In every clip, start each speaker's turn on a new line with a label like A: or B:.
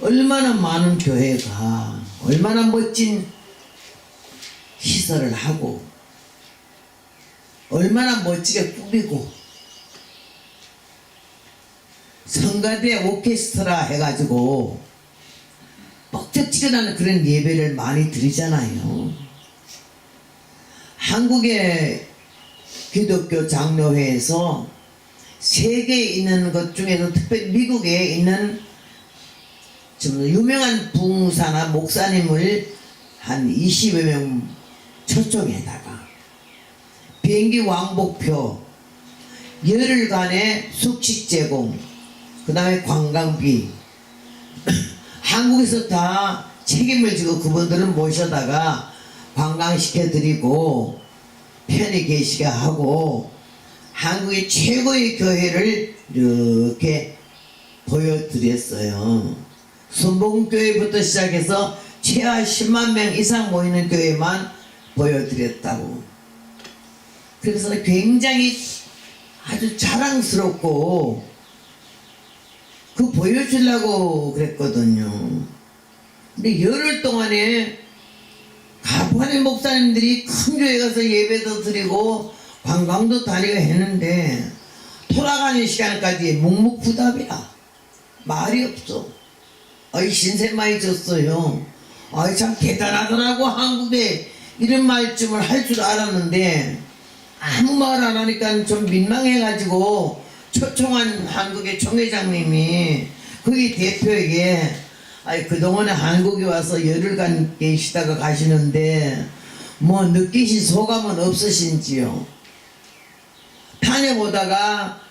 A: 얼마나 많은 교회가 얼마나 멋진 시설을 하고 얼마나 멋지게 꾸미고 성가대 오케스트라 해가지고 뻑적지근한 그런 예배를 많이 드리잖아요. 한국의 기독교 장로회에서 세계에 있는 것 중에서 특별히 미국에 있는 좀 유명한 부흥사나 목사님을 한 20여 명 초청에다가 비행기 왕복표, 열흘간의 숙식 제공, 그 다음에 관광비 한국에서 다 책임을 지고 그분들을 모셔다가 관광시켜드리고 편히 계시게 하고 한국의 최고의 교회를 이렇게 보여드렸어요. 순복음교회부터 시작해서 최하 10만 명 이상 모이는 교회만 보여드렸다고. 그래서 굉장히 아주 자랑스럽고 그 보여주려고 그랬거든요. 근데 열흘 동안에 가부간의 목사님들이 큰 교회 가서 예배도 드리고 관광도 다니고 했는데 돌아가는 시간까지 묵묵부답이야. 말이 없어. 아이 신세 많이 졌어요. 아이 참 대단하더라고. 한국에 이런 말씀을 할 줄 알았는데 아무 말 안 하니까 좀 민망해가지고 초청한 한국의 총회장님이 거기 대표에게 아이 그동안에 한국에 와서 열흘간 계시다가 가시는데 뭐 느끼신 소감은 없으신지요? 다녀보다가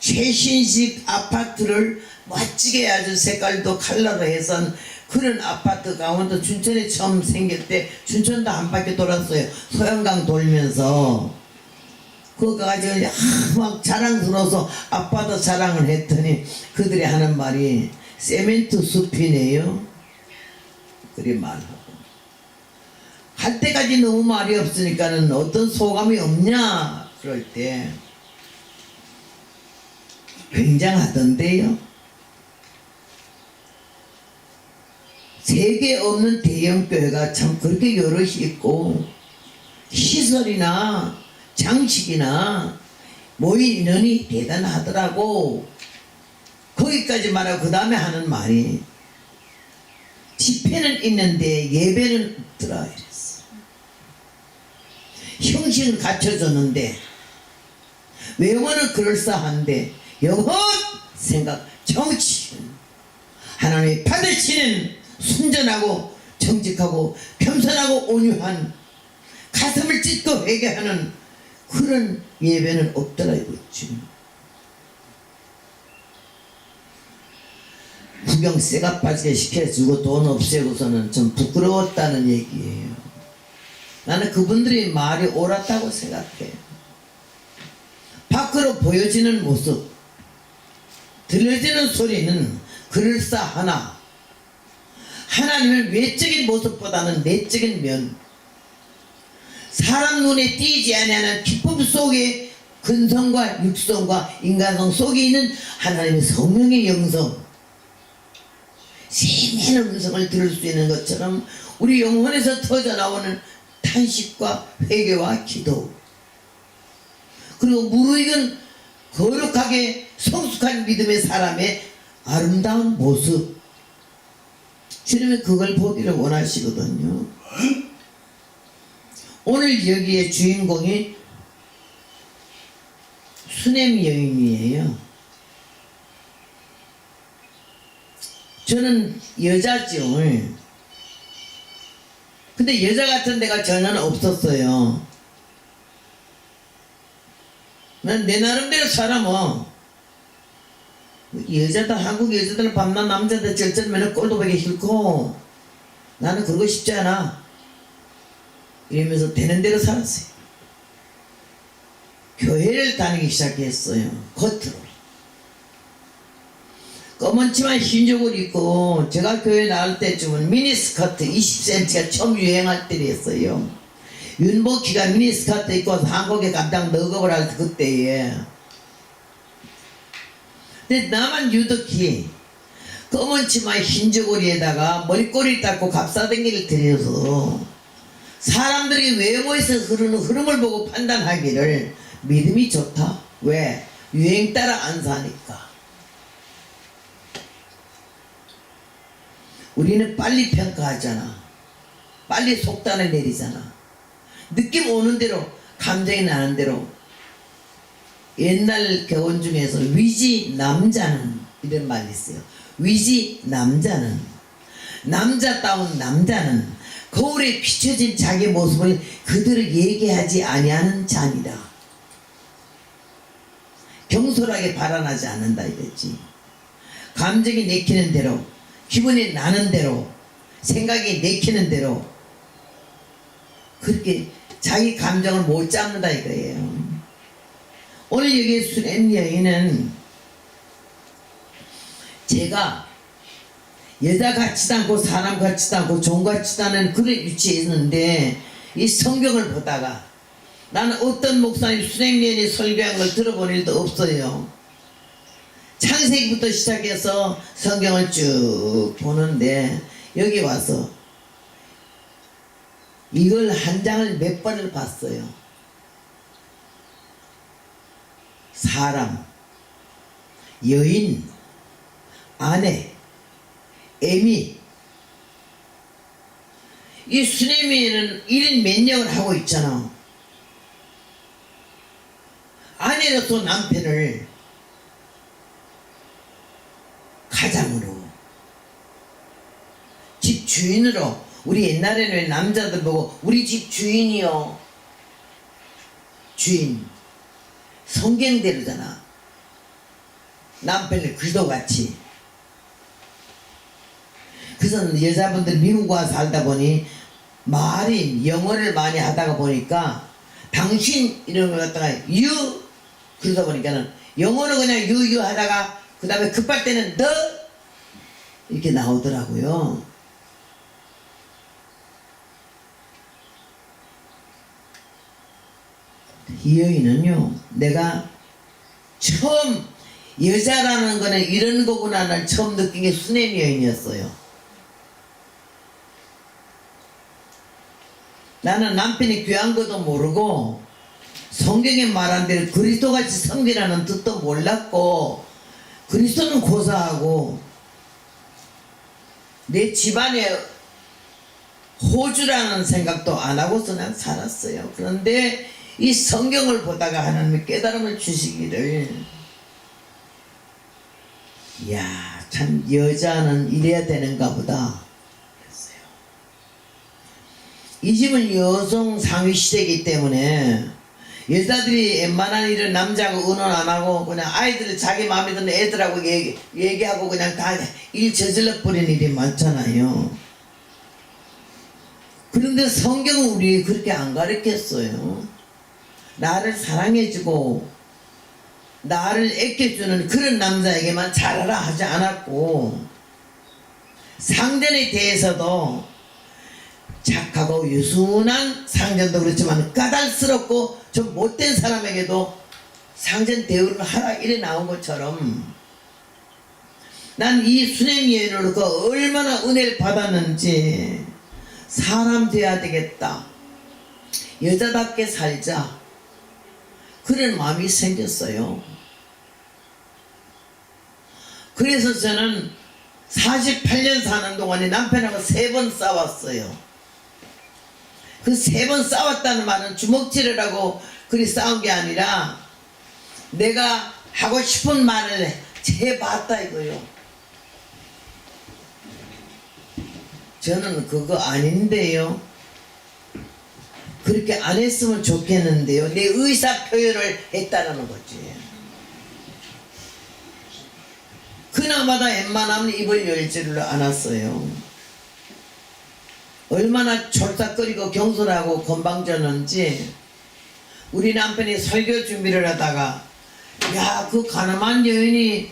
A: 최신식 아파트를 멋지게 아주 색깔도 컬러로 해서 그런 아파트 강원도 춘천에 처음 생길 때 춘천도 한 바퀴 돌았어요. 소양강 돌면서 그거 가지고 막 자랑스러워서 아빠도 자랑을 했더니 그들이 하는 말이 세멘트 숲이네요. 그리 말하고 갈 때까지 너무 말이 없으니까는 어떤 소감이 없냐 그럴 때 굉장하던데요. 세계 없는 대형교회가 참 그렇게 여럿이 있고 시설이나 장식이나 모인 인원이 대단하더라고. 거기까지 말하고 그 다음에 하는 말이 집회는 있는데 예배는 없더라 이랬어. 형식은 갖춰줬는데 외모는 그럴싸한데 영혼 생각 정치 하나님이 받으시는 순전하고 정직하고 겸손하고 온유한 가슴을 찢고 회개하는 그런 예배는 없더라 이거지. 구경 쇠가 빠지게 시켜주고 돈 없애고서는 좀 부끄러웠다는 얘기예요. 나는 그분들이 말이 옳았다고 생각해. 밖으로 보여지는 모습, 들려지는 소리는 그럴싸하나 하나님의 외적인 모습보다는 내적인 면, 사람 눈에 띄지 않는 기쁨 속에 근성과 육성과 인간성 속에 있는 하나님의 성령의 영성, 생명의 음성을 들을 수 있는 것처럼 우리 영혼에서 터져나오는 탄식과 회개와 기도, 그리고 무르익은 거룩하게 성숙한 믿음의 사람의 아름다운 모습, 주님은 그걸 보기를 원하시거든요. 오늘 여기에 주인공이 수냄 여인이에요. 저는 여자죠. 근데 여자 같은 데가 전혀 없었어요. 난 내 나름대로 살아뭐 여자들, 한국 여자들은 밤낮 남자들 절절매는 꼴도 보기 싫고 나는 그러고 싶지 않아 이러면서 되는 대로 살았어요. 교회를 다니기 시작했어요. 겉으로 검은 치마 흰족을 입고, 제가 교회 나올 때쯤은 미니스커트 20cm가 처음 유행할 때였어요. 윤복희가 미니스커트 입고 한국에 깜짝 너겁을 할 때 그때에. 근데 나만 유독히 검은 치마 흰 저고리에다가 머리꼬리 닦고 갑사댕기를 들여서 사람들이 외모에서 흐르는 흐름을 보고 판단하기를 믿음이 좋다. 왜? 유행 따라 안 사니까. 우리는 빨리 평가하잖아. 빨리 속단을 내리잖아. 느낌 오는 대로, 감정이 나는 대로. 옛날 교훈 중에서 위지 남자는 이런 말이 있어요. 위지 남자는, 남자다운 남자는 거울에 비춰진 자기 모습을 그대로 얘기하지 아니하는 자니라. 경솔하게 발언하지 않는다 이거지. 감정이 내키는 대로, 기분이 나는 대로, 생각이 내키는 대로 그렇게 자기 감정을 못 잡는다 이거예요. 오늘 여기 수렘 여인은 제가 여자 같지도 않고 사람 같지도 않고 종 같지도 않은 그런 위치에 있는데 이 성경을 보다가 나는 어떤 목사님 수렘 여인이 설교한 걸 들어본 일도 없어요. 창세기부터 시작해서 성경을 쭉 보는데 여기 와서 이걸 한 장을 몇 번을 봤어요. 사람, 여인, 아내, 애미. 이 수레미에는 1인 면역을 하고 있잖아. 아내로서 남편을 가장으로, 집 주인으로. 우리 옛날에는 왜 남자들 보고 우리 집 주인이요. 주인. 성경대로잖아. 남편을 귀도같이. 그래서 여자분들 미국 와서 살다 보니 말이 영어를 많이 하다가 보니까 당신 이런 걸 갖다가 you 그러다 보니까는 영어는 그냥 you 하다가 그 다음에 급할 때는 the 이렇게 나오더라고요. 이 여인은요, 내가 처음 여자라는 거는 이런 거구나를 처음 느낀 게 수냄 여인이었어요. 나는 남편이 귀한 것도 모르고 성경에 말한 대로 그리스도같이 섬기라는 뜻도 몰랐고 그리스도는 고사하고 내 집안에 호주라는 생각도 안 하고서 난 살았어요. 그런데 이 성경을 보다가 하나님의 깨달음을 주시기를, 이야, 참 여자는 이래야 되는가 보다 그랬어요. 이 집은 여성 상위 시대이기 때문에 여자들이 웬만한 일을 남자하고 의논 안 하고 그냥 아이들 자기 마음에 드는 애들하고 얘기하고 그냥 다 일 저질러 버리는 일이 많잖아요. 그런데 성경은 우리 그렇게 안 가르쳤어요. 나를 사랑해주고 나를 애껴주는 그런 남자에게만 잘하라 하지 않았고 상전에 대해서도 착하고 유순한 상전도 그렇지만 까다롭고 좀 못된 사람에게도 상전 대우를 하라 이래 나온 것처럼 난 이 수냄 여인으로 얼마나 은혜를 받았는지 사람 돼야 되겠다. 여자답게 살자. 그런 마음이 생겼어요. 그래서 저는 48년 사는 동안에 남편하고 3번 싸웠어요. 그 3번 싸웠다는 말은 주먹질을 하고 그리 싸운 게 아니라 내가 하고 싶은 말을 해봤다 이거요. 저는 그거 아닌데요. 그렇게 안 했으면 좋겠는데요. 내 의사 표현을 했다라는 거지. 그나마다 웬만하면 입을 열지를 않았어요. 얼마나 졸싹거리고 경솔하고 건방졌는지 우리 남편이 설교 준비를 하다가 야, 그 가늠한 여인이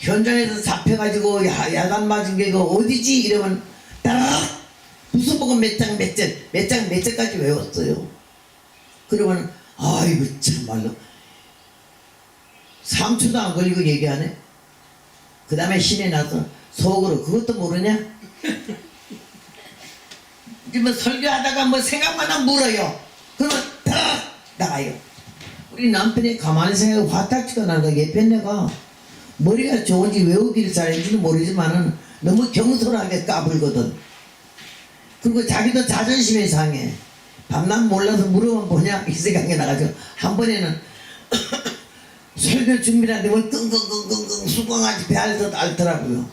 A: 현장에서 잡혀가지고 야단 맞은 게 어디지? 이러면 따라락 무슨 보고 몇 장 몇 절까지 외웠어요. 그러면 아이고 참말로 3초도 안 걸리고 얘기하네. 그 다음에 신이 나서 속으로 그것도 모르냐? 뭐 설교하다가 뭐 생각만 하면 물어요. 그러면 딱 나가요. 우리 남편이 가만히 생각하고 화딱지가 나는 거야. 예편 내가 머리가 좋은지 외우기를 잘했는지는 모르지만은 너무 경솔하게 까불거든. 그리고 자기도 자존심이 상해. 밤낮 몰라서 물어보면 뭐냐 이 생각이 나가지고 한 번에는 설교 준비하는데 뭘 끙끙끙끙끙 수강하지 배알듯 앓더라고요.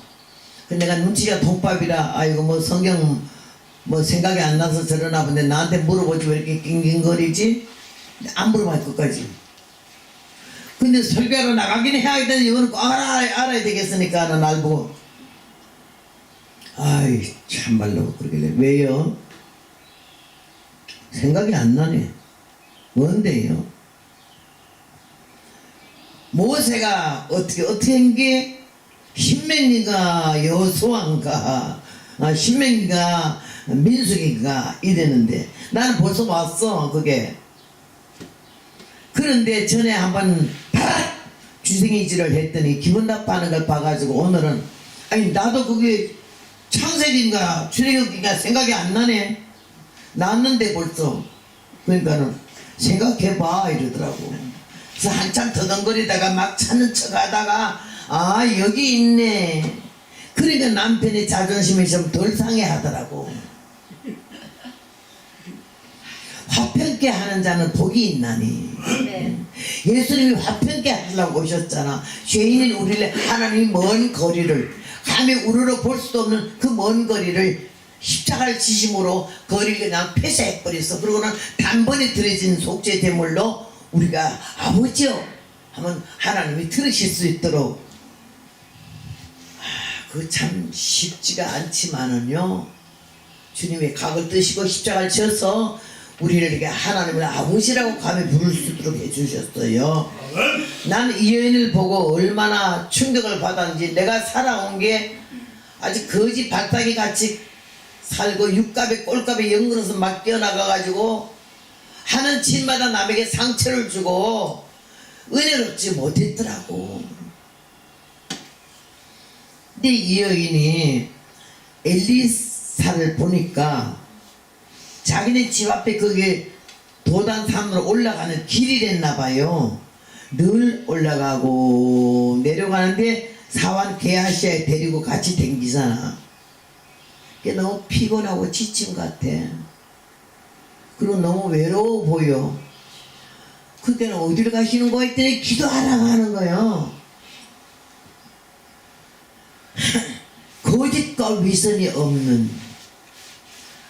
A: 근데 내가 눈치가 동밥이라 아이고 뭐 성경 뭐 생각이 안 나서 저러나 본데 나한테 물어보지 왜 이렇게 낑낑거리지? 안 물어봐요 끝까지. 근데 설교하러 나가긴 해야 되는데 이거는 꼭 알아야 되겠으니까 날 보고 아이 참말로 그러길래 왜요? 생각이 안 나네. 뭔데요? 모세가 어떻게 한 게 신명기가 여호수아인가 신명기가 민수기가 이랬는데 나는 벌써 왔어 그게. 그런데 전에 한번 주생이질을 했더니 기분 나빠하는 걸 봐가지고 오늘은 아니 나도 그게 창세기인가 출애굽기인가 생각이 안 나네. 났는데 벌써. 그러니까는 생각해봐 이러더라고. 그래서 한참 더덩거리다가 막 찾는 척 하다가 아 여기 있네. 그러니까 남편의 자존심이 좀 덜 상해 하더라고. 화평케 하는 자는 복이 있나니.
B: 네.
A: 예수님이 화평케 하려고 오셨잖아. 죄인인 우리를 하나님이 먼 거리를 감히 우러러 볼 수도 없는 그 먼 거리를 십자가를 지심으로 거리를 그냥 폐쇄해버렸어. 그러고는 단번에 들어진 속죄 제물로 우리가 아버지요 하면 하나님이 들으실 수 있도록 그 참 쉽지가 않지만은요 주님의 각을 뜨시고 십자가를 지어서 우리를 이렇게 하나님을 아버지라고 감히 부를 수 있도록 해주셨어요. 난 이 여인을 보고 얼마나 충격을 받았는지 내가 살아온 게 아주 거지 발다기 같이 살고 육갑에 꼴갑에 연그러서 막 뛰어나가가지고 하는 짓마다 남에게 상처를 주고 은혜를 얻지 못했더라고. 근데 이 여인이 엘리사를 보니까 자기네 집 앞에 그게 도단산으로 올라가는 길이랬나 봐요. 늘 올라가고 내려가는데 사환 게하시아에 데리고 같이 댕기잖아. 그게 너무 피곤하고 지친 것 같아. 그리고 너무 외로워 보여. 그때는 어디를 가시는 거 했더니 기도하라고 하는 거예요. 거짓과 위선이 없는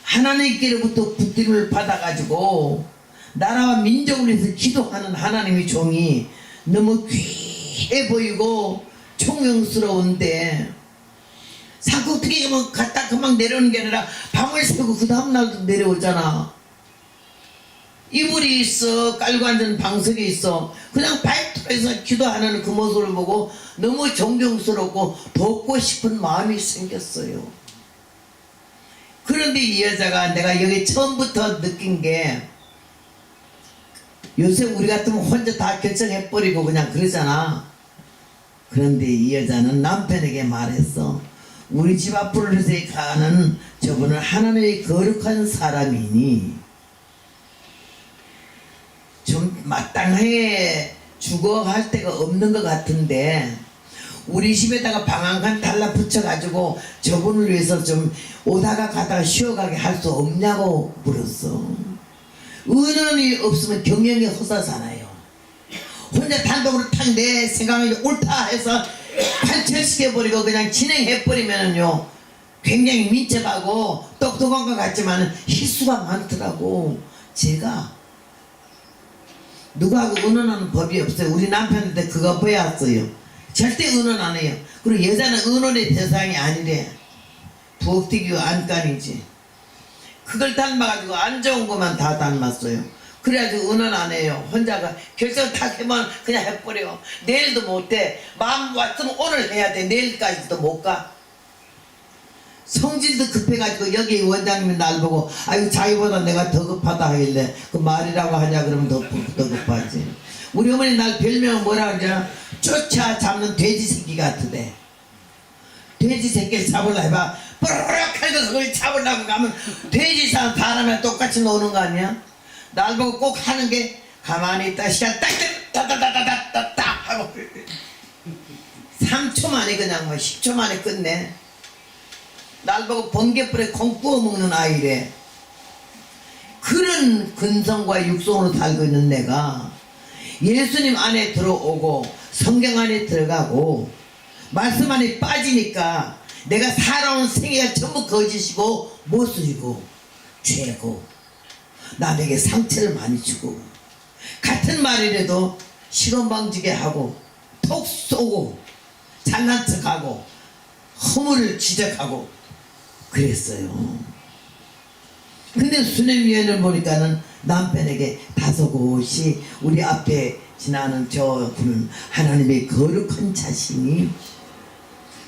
A: 하나님께로부터 붙들림을 받아가지고 나라와 민족을 위해서 기도하는 하나님의 종이 너무 귀해 보이고 총명스러운데 자꾸 어떻게 하면 갔다 그만 내려오는 게 아니라 밤을 새고 그 다음날도 내려오잖아. 이불이 있어 깔고 앉은 방석이 있어 그냥 발톱에서 기도하는 그 모습을 보고 너무 존경스럽고 돕고 싶은 마음이 생겼어요. 그런데 이 여자가 내가 여기 처음부터 느낀 게 요새 우리 같으면 혼자 다 결정해버리고 그냥 그러잖아. 그런데 이 여자는 남편에게 말했어. 우리 집 앞으로 가는 저분은 하나님의 거룩한 사람이니 좀 마땅하게 죽어갈 데가 없는 것 같은데 우리 집에다가 방 한 칸 달라붙여가지고 저분을 위해서 좀 오다가 가다가 쉬어가게 할 수 없냐고 물었어. 은원이 없으면 경영이 허사잖아요. 혼자 단독으로 탁 내 생각이 옳다 해서 발철시켜버리고 그냥 진행해버리면은요 굉장히 민첩하고 똑똑한 것 같지만 실수가 많더라고. 제가 누구하고 의논하는 법이 없어요. 우리 남편한테 그거 보였어요. 절대 의논 안 해요. 그리고 여자는 의논의 대상이 아니래. 부엌튀기고 안간이지. 그걸 닮아가지고 안 좋은 것만 다 닮았어요. 그래가지고 의논 안 해요. 혼자가 결정 탁 하면 그냥 해버려. 내일도 못해. 마음 왔으면 오늘 해야 돼. 내일까지도 못 가. 성질도 급해가지고 여기 원장님이 날 보고 아이고 자기보다 내가 더 급하다 하길래 그 말이라고 하냐 그러면 더 급하지. 우리 어머니 날 별명은 뭐라 그러냐 쫓아 잡는 돼지 새끼 같으대. 돼지 새끼를 잡으려 해봐. 뽀로록 하고 그걸 잡으려고 가면 돼지 사는 사람이랑 똑같이 노는 거 아니야? 날 보고 꼭 하는 게 가만히 있다 시간 딱딱딱딱딱딱 하고 3초 만에 그냥 뭐 10초 만에 끝내. 날 보고 번개불에 콩 구워 먹는 아이래. 그런 근성과 육성으로 살고 있는 내가 예수님 안에 들어오고 성경 안에 들어가고 말씀 안에 빠지니까 내가 살아온 생애가 전부 거짓이고 모순이고 죄고 남에게 상처를 많이 주고 같은 말이라도 시건방지게 하고 톡 쏘고 잘난 척하고 허물을 지적하고 그랬어요. 근데 수냄위원을 보니까는 남편에게 다소곳이 우리 앞에 지나는 저 분은 하나님의 거룩한 자신이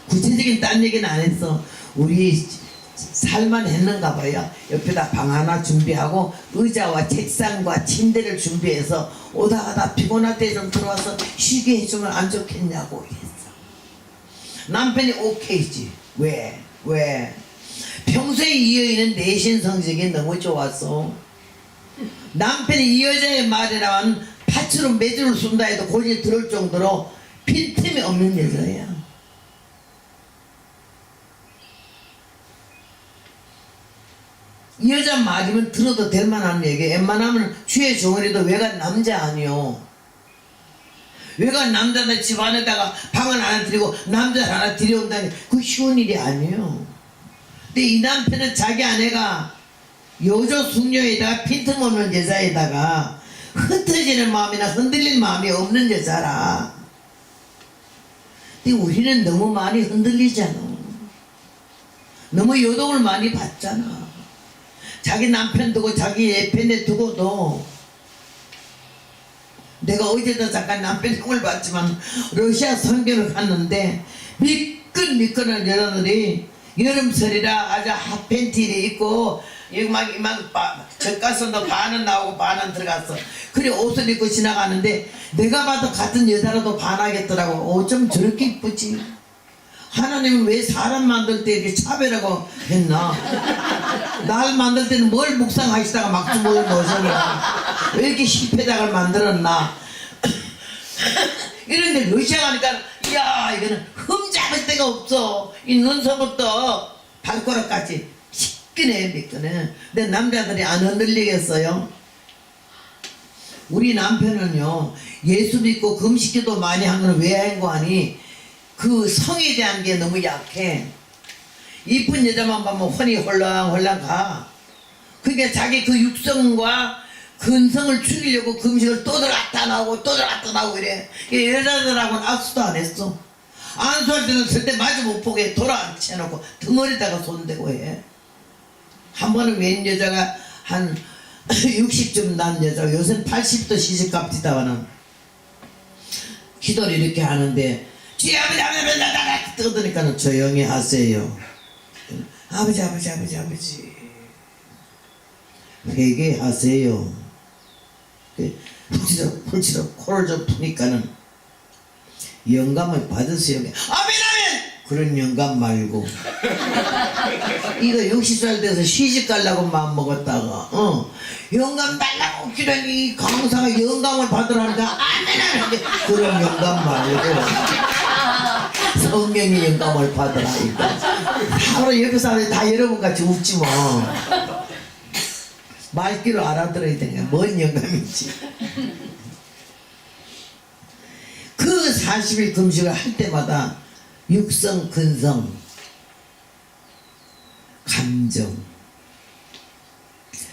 A: 구체적인 딴 얘기는 안 했어. 우리 살만 했는가 봐요. 옆에다 방 하나 준비하고 의자와 책상과 침대를 준비해서 오다 가다 피곤할 때 좀 들어와서 쉬게 해주면 안 좋겠냐고 했어. 남편이 오케이지. 왜? 평소에 이 여인은 내신 성적이 너무 좋았어. 남편이 이 여자의 말에 나온 팥으로 매주를 쏜다 해도 고집이 들을 정도로 빈틈이 없는 여자야. 이 여자 말이면 들어도 될 만한 얘기. 웬만하면 주의 종이라도 외간 남자 아니요. 외간 남자들 집 안에다가 방을 하나 들이고 남자를 하나 들여온다니 그 쉬운 일이 아니에요. 근데 이 남편은 자기 아내가 여조 숙녀에다가 빈틈없는 여자에다가 흩어지는 마음이나 흔들릴 마음이 없는 여자라. 근데 우리는 너무 많이 흔들리잖아. 너무 요동을 많이 받잖아. 자기 남편 두고 자기 애편에 두고도 내가 어제도 잠깐 남편 형을 봤지만 러시아 선교를 갔는데 미끈미끈한 여자들이 여름철이라 아주 핫팬티를 입고 젖가슴도 반은 나오고 반은 들어갔어. 그래 옷을 입고 지나가는데 내가 봐도 같은 여자라도 반하겠더라고. 어쩜 저렇게 이쁘지? 하나님은 왜 사람 만들 때 이렇게 차별하고 했나? 날 만들 때는 뭘 묵상하시다가 막주먹을 넣으셨나? 왜 이렇게 실패작을 만들었나? 이런데 러시아 가니까 이야 이거는 흠잡을 데가 없어. 이 눈썹부터 발가락까지 미끈해. 근데 남자들이 안 흔들리겠어요? 우리 남편은요 예수 믿고 금식기도 많이 한 건 왜 한 거 아니? 그 성에 대한 게 너무 약해. 이쁜 여자만 보면 혼이 홀랑홀랑 가. 그러니까 자기 그 육성과 근성을 죽이려고 금식을 또 들어갔다 나오고 또 들어갔다 나오고 이래. 여자들하고는 악수도 안 했어. 안수할 때는 절대 마주 못 보게 돌아앉혀놓고 덩어리다가 손대고 해. 한 번은 웬 여자가 한 60쯤 난 여자, 요새는 80도 시집갑디다가는 기도를 이렇게 하는데 주여 아버지 떠드니까는 조용히 하세요. 아버지 회개하세요. 훌치럭 코를 좀 푸니까는 영감을 받으세요. 아멘 그런 영감 말고 이거 60살 돼서 시집 가려고 마음 먹었다가 영감 달라고 기도니 강사가 영감을 받으라니까 아멘 그런 영감 말고 성령의 영감을 받으라니까. 바로 옆에 사람이 다 여러분같이 웃지 뭐. 말귀를 알아들어야 되니까 뭔 영감인지. 그 40일 금식을 할 때마다 육성, 근성, 감정,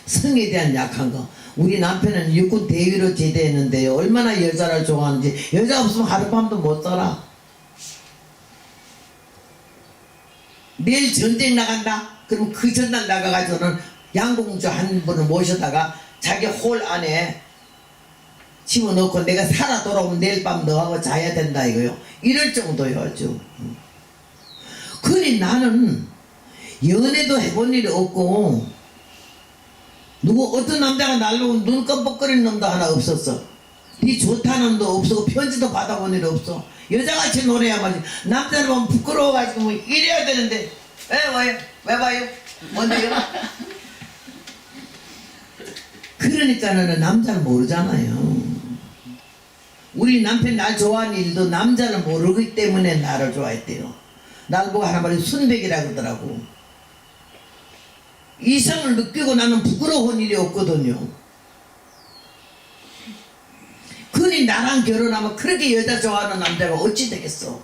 A: 성에 대한 약한 거. 우리 남편은 육군 대위로 제대했는데요 얼마나 여자를 좋아하는지. 여자 없으면 하룻밤도 못 살아. 내일 전쟁 나간다? 그럼 그 전날 나가가지고는 양공주 한 분을 모셔다가 자기 홀 안에 집어넣고 내가 살아 돌아오면 내일 밤 너하고 자야 된다 이거요. 이럴 정도요 아주. 그러니 나는 연애도 해본 일이 없고 누구 어떤 남자가 날로 눈 껌뻑거리는 놈도 하나 없었어. 네 좋다는 놈도 없었고 편지도 받아본 일이 없어. 여자같이 노래야만. 남자는 보면 부끄러워가지고 뭐 이래야 되는데 왜 와요? 왜 봐요? 뭔데요? 그러니까는 남자는 모르잖아요. 우리 남편 날 좋아하는 일도 남자는 모르기 때문에 나를 좋아했대요. 날 보고 하나말이 순백이라 그러더라고. 이성을 느끼고 나는 부끄러운 일이 없거든요. 그니 나랑 결혼하면 그렇게 여자 좋아하는 남자가 어찌 되겠어.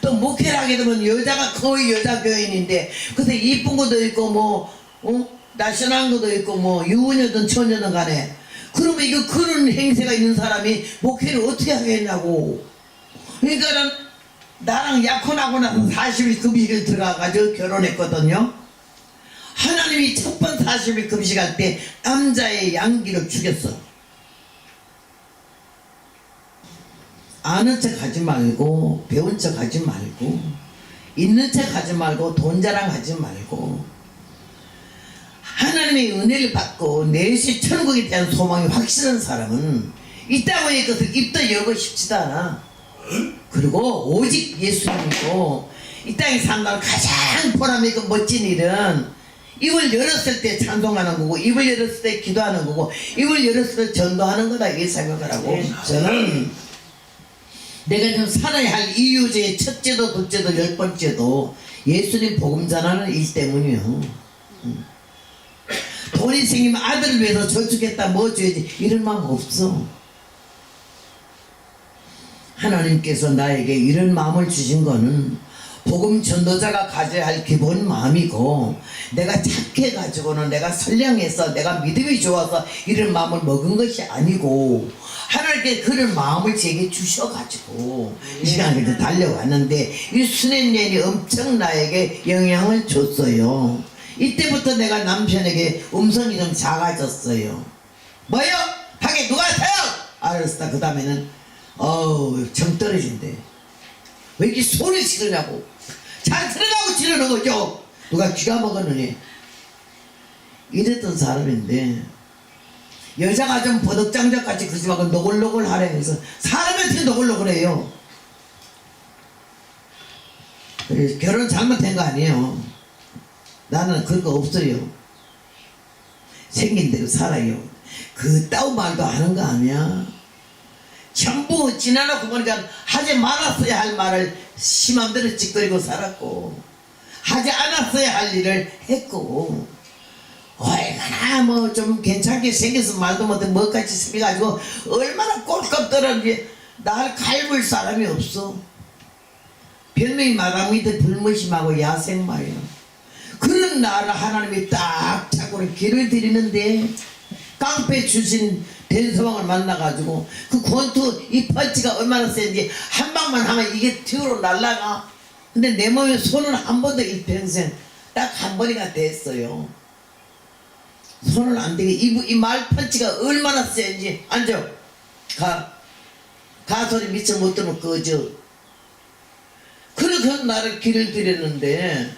A: 또 목회를 하게 되면 여자가 거의 여자 교인인데 그때 이쁜 것도 있고 뭐 날씬한 것도 있고 뭐 유부녀든 처녀든 간에 그러면 이거 그런 행세가 있는 사람이 목회를 어떻게 하겠냐고. 그러니까는 나랑 약혼하고 나서 40일 금식을 들어가가지고 결혼했거든요. 하나님이 첫 번 40일 금식할 때 남자의 양기를 죽였어. 아는 척 하지 말고 배운 척 하지 말고 있는 척 하지 말고 돈 자랑하지 말고 하나님의 은혜를 받고 내시 천국에 대한 소망이 확실한 사람은 있다고 해 것을 입도 열고 싶지도 않아. 그리고 오직 예수님이고 이 땅에 산다는 가장 보람있고 멋진 일은 입을 열었을 때 찬송하는 거고 입을 열었을 때 기도하는 거고 입을 열었을 때 전도하는 거다 이렇게 생각을 하고 저는 내가 좀 살아야 할 이유 중에 첫째도 둘째도 10번째도 예수님 복음 전하는 일 때문이요. 돈이 생기면 아들을 위해서 저축했다 뭐 줘야지 이런 마음 없어. 하나님께서 나에게 이런 마음을 주신 거는 복음 전도자가 가져야 할 기본 마음이고 내가 착해가지고는 내가 선량해서 내가 믿음이 좋아서 이런 마음을 먹은 것이 아니고 하나님께 그런 마음을 제게 주셔가지고 이 시간에 달려왔는데 이 수련년이 엄청 나에게 영향을 줬어요. 이때부터 내가 남편에게 음성이 좀 작아졌어요. 뭐요? 밖에 누가 타요? 알았어. 그 다음에는 정 떨어진대. 왜 이렇게 소리를 지르냐고. 잘 들으라고 지르는 거죠. 누가 귀가 먹었느니. 이랬던 사람인데 여자가 좀 버덕장작같이 그러지 말고 노골노골 하래 해서 사람한테 노골노골해요. 결혼 잘못한 거 아니에요. 나는 그런 거 없어요. 생긴 대로 살아요. 그 따위 말도 하는 거 아니야. 전부 지나놓고 보니까 하지 말았어야 할 말을 심한 대로 찌꺼리고 살았고 하지 않았어야 할 일을 했고 얼마나 뭐 좀 괜찮게 생겨서 말도 못해 뭐같이 생겨가지고 얼마나 꼴값 떨었는지 나를 갈물 사람이 없어. 별명이 마당 밑에 불무심하고 야생마예요. 그런 나를 하나님이 딱 잡고는 길을 들이는데 깡패 출신 대서방을 만나가지고 그 권투 이 펀치가 얼마나 센지 한 방만 하면 이게 뒤로 날아가. 근데 내 몸에 손은 한 번도 일평생 딱 한 번이나 됐어요. 손은 안 되게 이 말 펀치가 얼마나 센지. 앉아. 가 소리 미처 못 들으면 꺼져. 그래서 나를 길을 들였는데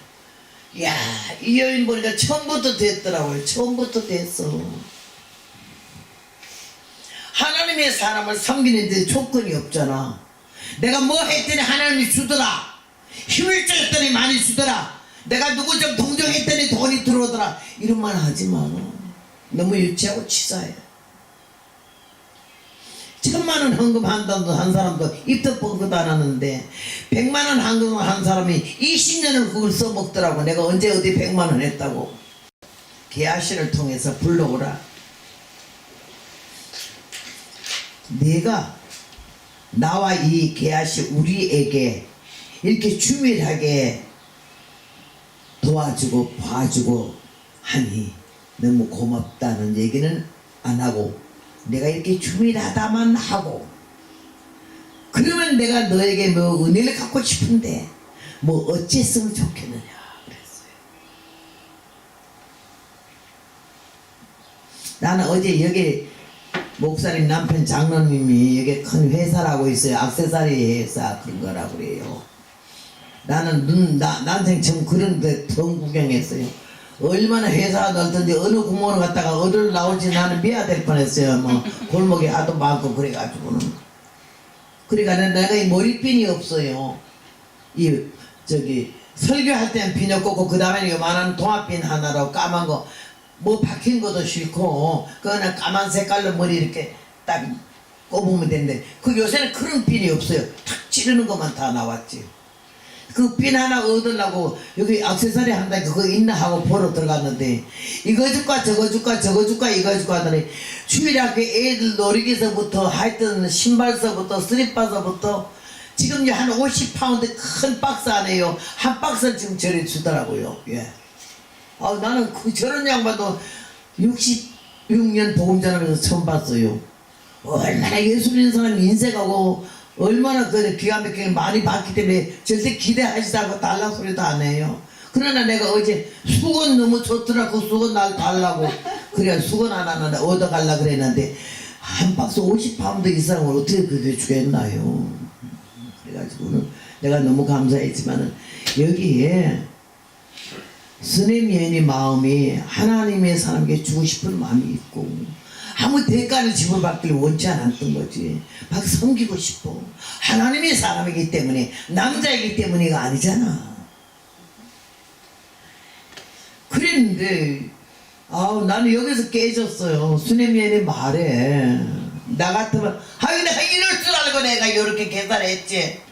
A: 야, 이 여인 보니까 처음부터 됐더라고요. 처음부터 됐어. 하나님의 사람을 섬기는데 조건이 없잖아. 내가 뭐 했더니 하나님이 주더라. 힘을 줬더니 많이 주더라. 내가 누구 좀 동정했더니 돈이 들어오더라. 이런 말 하지 마. 너무 유치하고 치사해. 1000만원 헌금한다도 한 사람도 입도 뻥끗 안 하는데 100만원 헌금한 사람이 20년을 그걸 써먹더라고. 내가 언제 어디 100만원 했다고. 개아씨를 통해서 불러오라. 내가 나와 이 개아씨 우리에게 이렇게 주밀하게 도와주고 봐주고 하니 너무 고맙다는 얘기는 안 하고 내가 이렇게 주밀하다만 하고 그러면 내가 너에게 뭐 은혜를 갖고 싶은데 뭐 어찌했으면 좋겠느냐 그랬어요. 나는 어제 여기 목사님 남편 장로님이 여기 큰 회사라고 있어요. 액세서리 회사 그런 거라고 그래요. 나는 난생 처음 그런데 처음 구경했어요. 얼마나 회사가 넓던지 어느 구멍을 갔다가 어디로 나올지 나는 미야 될 뻔했어요. 뭐 골목에 하도 많고 그래가지고는. 그러니까 내가 이 머리핀이 없어요. 이 저기 설교할 때는 핀 없고 그 다음에 요만한 동화핀 하나로 까만 거 뭐 박힌 것도 싫고 그거는 까만 색깔로 머리 이렇게 딱 꼽으면 되는데 그 요새는 그런 핀이 없어요. 탁 찌르는 것만 다 나왔지. 그 핀 하나 얻으려고 여기 액세서리 한다 그거 있나 하고 보러 들어갔는데 이거 줄까 저거 줄까 저거 줄까 이거 줄까 하더니 주일학교 애들 놀이기서부터 하여튼 신발서부터 슬리퍼서부터 지금 한 50파운드 큰 박스 안에요. 한 박스를 지금 저리 주더라고요. 예. 나는 그 저런 양반도 66년 복음전하면서 처음 봤어요. 얼마나 예수 믿는 사람 인색하고 얼마나 그 기가 막히게 많이 봤기 때문에 절대 기대하지도 않고 달라 소리도 안 해요. 그러나 내가 어제 수건 너무 좋더라고 수건 날 달라고 그래 수건 하나는 얻어가려고 그랬는데 한 박스 50파운드 이상을 어떻게 그렇게 주겠나요. 그래가지고는 내가 너무 감사했지만은 여기에 스님 여인의 마음이 하나님의 사람에게 주고 싶은 마음이 있고 아무 대가를 지불받기를 원치 않았던 거지. 막 섬기고 싶어. 하나님의 사람이기 때문에 남자이기 때문에가 아니잖아. 그랬는데 나는 여기서 깨졌어요. 스님 여인의 말에 나 같으면 내가 이럴 줄 알고 내가 이렇게 계산했지.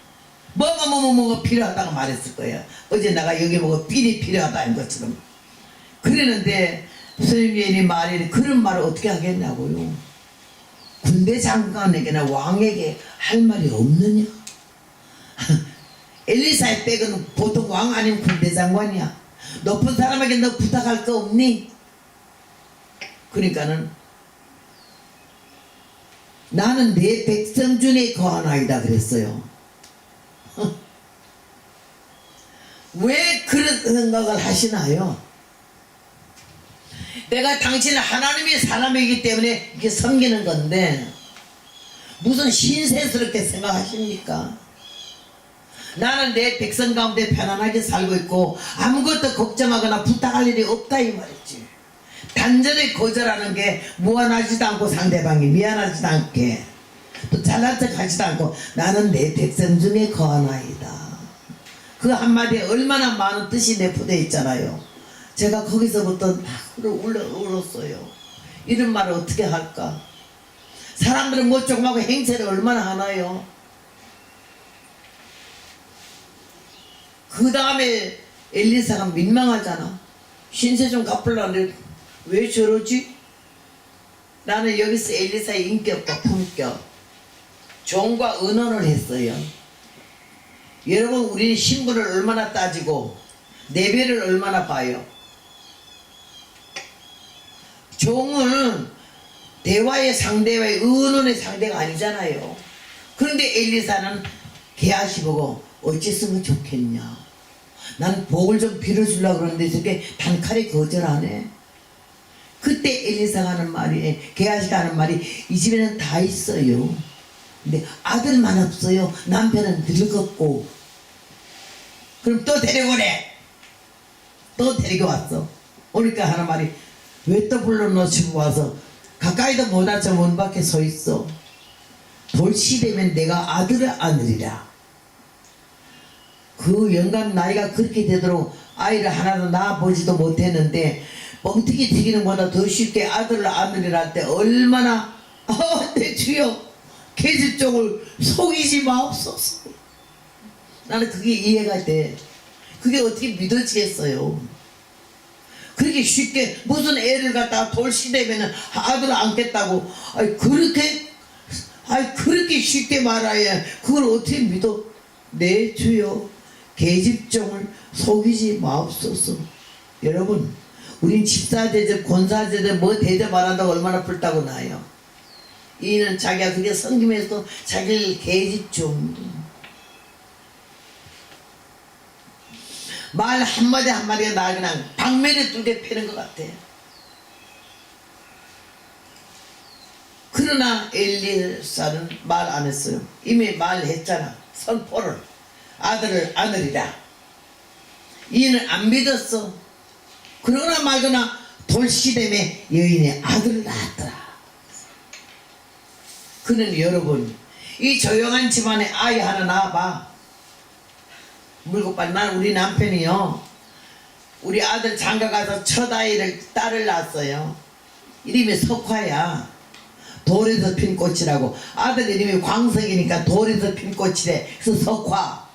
A: 뭐가 필요하다고 말했을 거야. 어제 내가 여기 뭐가 삘이 필요하다는 것처럼. 그랬는데 스님이 말이 그런 말을 어떻게 하겠냐고요. 군대 장관에게나 왕에게 할 말이 없느냐. 엘리사의 백은 보통 왕 아니면 군대 장관이야. 높은 사람에게 너 부탁할 거 없니? 그러니까는 나는 내 백성 중에 거하나이다 그랬어요. 왜 그런 생각을 하시나요? 내가 당신은 하나님의 사람이기 때문에 이렇게 섬기는 건데 무슨 신세스럽게 생각하십니까? 나는 내 백성 가운데 편안하게 살고 있고 아무것도 걱정하거나 부탁할 일이 없다 이 말이지. 단전히 거절하는 게 무한하지도 않고 상대방이 미안하지도 않게 또 잘난 척 하지도 않고 나는 내 백성 중에 거하나이다. 그 한마디에 얼마나 많은 뜻이 내포되어 있잖아요. 제가 거기서부터 막 울었어요. 이런 말을 어떻게 할까? 사람들은 뭐 조금하고 행세를 얼마나 하나요? 그 다음에 엘리사가 민망하잖아. 신세 좀 갚으려는데 왜 저러지? 나는 여기서 엘리사의 인격과 품격 종과 은원을 했어요. 여러분 우리는 신분을 얼마나 따지고 내배를 얼마나 봐요. 종은 대화의 상대와의 은원의 상대가 아니잖아요. 그런데 엘리사는 게하시 보고 어찌쓰면 좋겠냐. 난 복을 좀 빌어주려고 그러는데 저렇게 단칼에 거절하네. 그때 엘리사가 하는 말이 게하시가 하는 말이 이 집에는 다 있어요. 근데 아들만 없어요. 남편은 늙었고. 그럼 또 데려오래. 또 데리고 왔어. 오니까 하는 말이 왜 또 불러놓치고 와서 가까이도 못 와서 문 밖에 서 있어. 돌시 되면 내가 아들을 안으리라. 그 영감 나이가 그렇게 되도록 아이를 하나도 낳아보지도 못했는데 뻥튀기 튀기는 것보다 더 쉽게 아들을 안으리라 할 때 얼마나 내 주여 계집종을 속이지 마옵소서. 나는 그게 이해가 돼. 그게 어떻게 믿어지겠어요. 그렇게 쉽게 무슨 애를 갖다가 돌시되면 아들을 안겠다고 그렇게 쉽게 말하야 그걸 어떻게 믿어. 내 주여 계집종을 속이지 마옵소서. 여러분 우린 집사대접 권사대접 뭐 대접 안 한다고 얼마나 불타고 나요. 이는 자기가 그게 섬김에서도 자기를 계집종 말 한마디 한마디가 나 그냥 방면에 뚫게 패는 것 같아. 그러나 엘리사는 말 안 했어요. 이미 말했잖아. 선포를 아들을 안으리라. 이는 안 믿었어. 그러나 말거나 돌시됨에 여인의 아들을 낳았더라. 그는 여러분 이 조용한 집안에 아이 하나 낳아봐. 물고빨. 난 우리 남편이요, 우리 아들 장가 가서 첫 아이를 딸을 낳았어요. 이름이 석화야. 돌에서 핀 꽃이라고. 아들 이름이 광석이니까 돌에서 핀 꽃이래. 그래서 석화.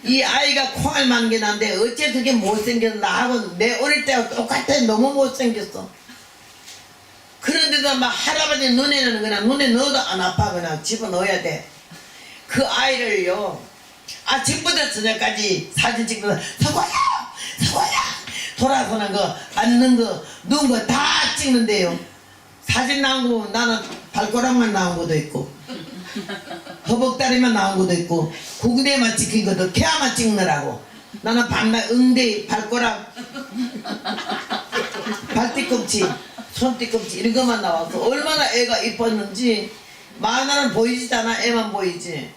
A: 이 아이가 코알 만개 난데 어째 그게 못생겼어. 나하고 내 어릴 때와 똑같아. 너무 못생겼어. 그런데도 막 할아버지 눈에는 그냥 눈에 넣어도 안 아파. 그냥 집어넣어야 돼. 그 아이를요, 아침부터 저녁까지 사진 찍면서 석화야 석화야 돌아서는 거 앉는 거 누운 거 다 찍는데요. 사진 나온 거 보면 나는 발가락만 나온 것도 있고 허벅다리만 나온 것도 있고 구근에만 찍힌 것도 케아만 찍느라고. 나는 밤낮 응대 발가락 발뒤꿈치 손뒤꿈치 이런 것만 나와서 얼마나 애가 이뻤는지. 만화는 보이지도 않아. 애만 보이지.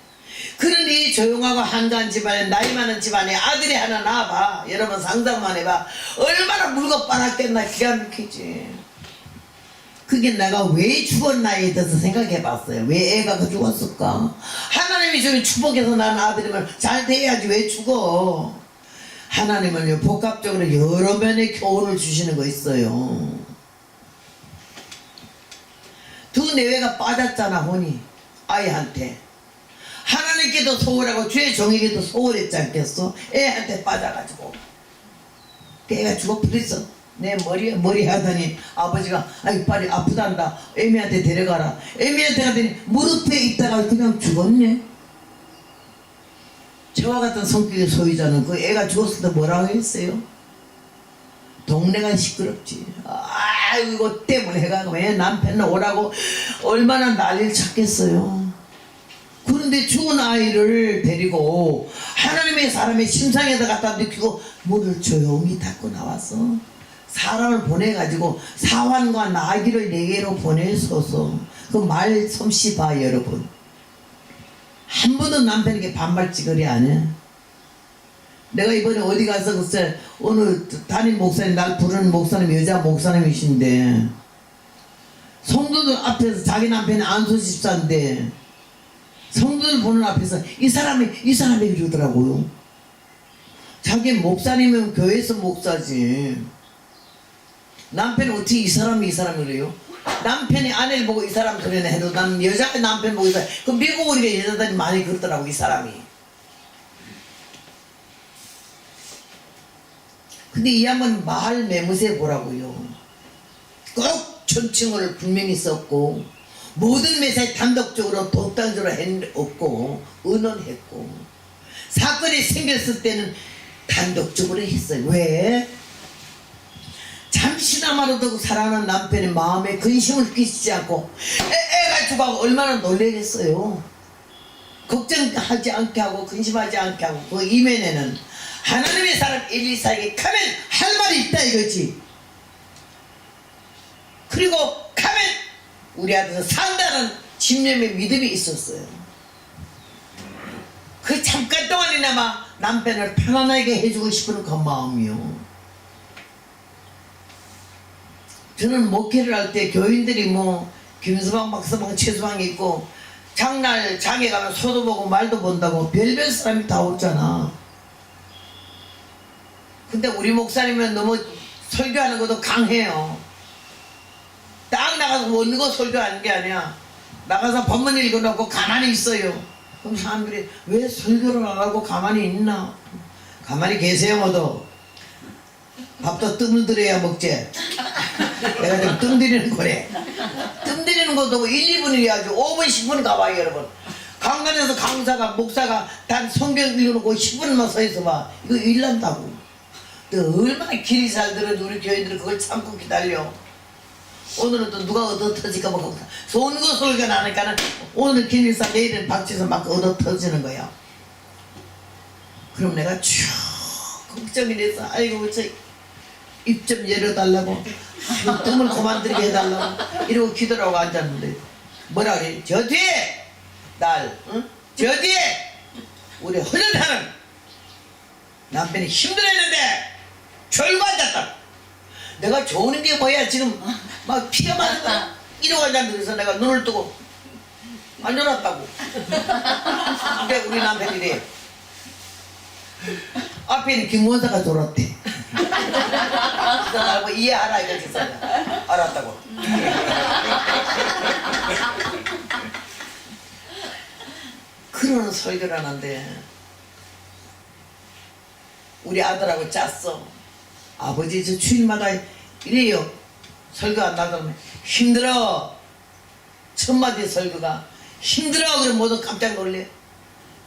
A: 그러니 조용하고 한가한 집안에 나이 많은 집안에 아들이 하나 낳아봐. 여러분 상상만 해봐. 얼마나 물고빠랐겠나. 기가 막히지. 그게 내가 왜 죽었나에 대해서 생각해봤어요. 왜 애가 그 죽었을까. 하나님이 주는 축복해서 난 아들이면 잘 돼야지 왜 죽어. 하나님은요 복합적으로 여러 면의 교훈을 주시는 거 있어요. 두 내외가 빠졌잖아. 혼이 아이한테. 하나님께도 소홀하고 주의 종에게도 소홀했지 않겠어. 애한테 빠져가지고 애가 죽어버렸어. 내 머리 하더니 아버지가 아이 빨리 아프단다. 애미한테 데려가라. 애미한테 가더니 무릎에 있다가 그냥 죽었네. 저와 같은 성격의 소유자는 그 애가 죽었을 때 뭐라고 했어요? 동네가 시끄럽지. 아 이거 때문에 해가 왜 남편 오라고 얼마나 난리를 쳤겠어요. 그런데 죽은 아이를 데리고 하나님의 사람의 심상에다 갖다 넣고 문을 조용히 닫고 나와서 사람을 보내가지고 사환과 나귀를 4개로 보내서서 그 말 솜씨 봐. 여러분 한 번도 남편에게 반발찌거리 안 해. 내가 이번에 어디 가서 글쎄 어느 담임 목사님, 날 부르는 목사님 여자 목사님이신데 성도들 앞에서 자기 남편이 안수 집사인데 성도들 보는 앞에서 이 사람이 이러더라고요. 자기 목사님은 교회에서 목사지. 남편이 어떻게 이 사람이 그래요? 남편이 아내를 보고 이 사람 그러네 해도 난 여자의 남편 보고 이 사람. 그 미국 우리가 여자들이 많이 그러더라고. 이 사람이. 근데 이 양반 마을 매무새 보라고요. 꼭 천칭을 분명히 썼고 모든 매사에 단독적으로 독단적으로 없고 의논했고 사건이 생겼을 때는 단독적으로 했어요. 왜? 잠시나마로도 사랑하는 남편의 마음에 근심을 끼치지 않고 애가 죽어가고 얼마나 놀라겠어요. 걱정하지 않게 하고 근심하지 않게 하고 그 이면에는 하나님의 사람 엘리사에게 가면 할 말이 있다 이거지. 그리고 가면 우리 아들 산다는 집념의 믿음이 있었어요. 그 잠깐 동안이나마 남편을 편안하게 해주고 싶은 그 마음이요. 저는 목회를 할 때 교인들이 뭐 김수방, 박서방, 최수방이 있고 장날 장에 가면 소도 보고 말도 본다고 별별 사람이 다 오잖아. 근데 우리 목사님은 너무 설교하는 것도 강해요. 딱 나가서 먹는 거 설교하는 게 아니야. 나가서 본문 읽어놓고 가만히 있어요. 그럼 사람들이 왜 설교를 안 하고 가만히 있나? 가만히 계세요 모두. 밥도 뜸을 들여야 먹지. 내가 좀 뜸 들이는 거래. 뜸 들이는 것도 1, 2분이어야지 5분, 10분 가봐요 여러분. 강간에서 강사가 목사가 단 성경 읽어놓고 10분만 서 있어 봐. 이거 일난다고. 또 얼마나 길이 잘 들어도 우리 교인들은 그걸 참고 기다려. 오늘은 또 누가 얻어 터질까 봐 좋은 거 소리가 나니까는 오늘 김일사 내일은 박지선 막 얻어 터지는 거야. 그럼 내가 쭉 걱정이 돼서 아이고 저 입 좀 열어달라고 뜸을 그만 들게 해달라고 이러고 기도하고 앉았는데 뭐라 그래? 저 뒤에 날 응? 저 뒤에 우리 허전하는 남편이 힘들었는데 졸고 앉았다. 내가 좋은 게 뭐야 지금 막 피가 마른다. 이러고 앉았는데 그래서 내가 눈을 뜨고 안 열었다고. 근데 우리 남편이 이래. 앞에는 김원사가 졸았대. 그래서 나뭐 이해하라 이거지. 알았다고. 그런 설교를 하는데 우리 아들하고 짰어. 아버지 저 주일마다 이래요. 설교 안 나가면 힘들어. 첫 마디 설교가 힘들어. 그럼 모두 깜짝 놀래.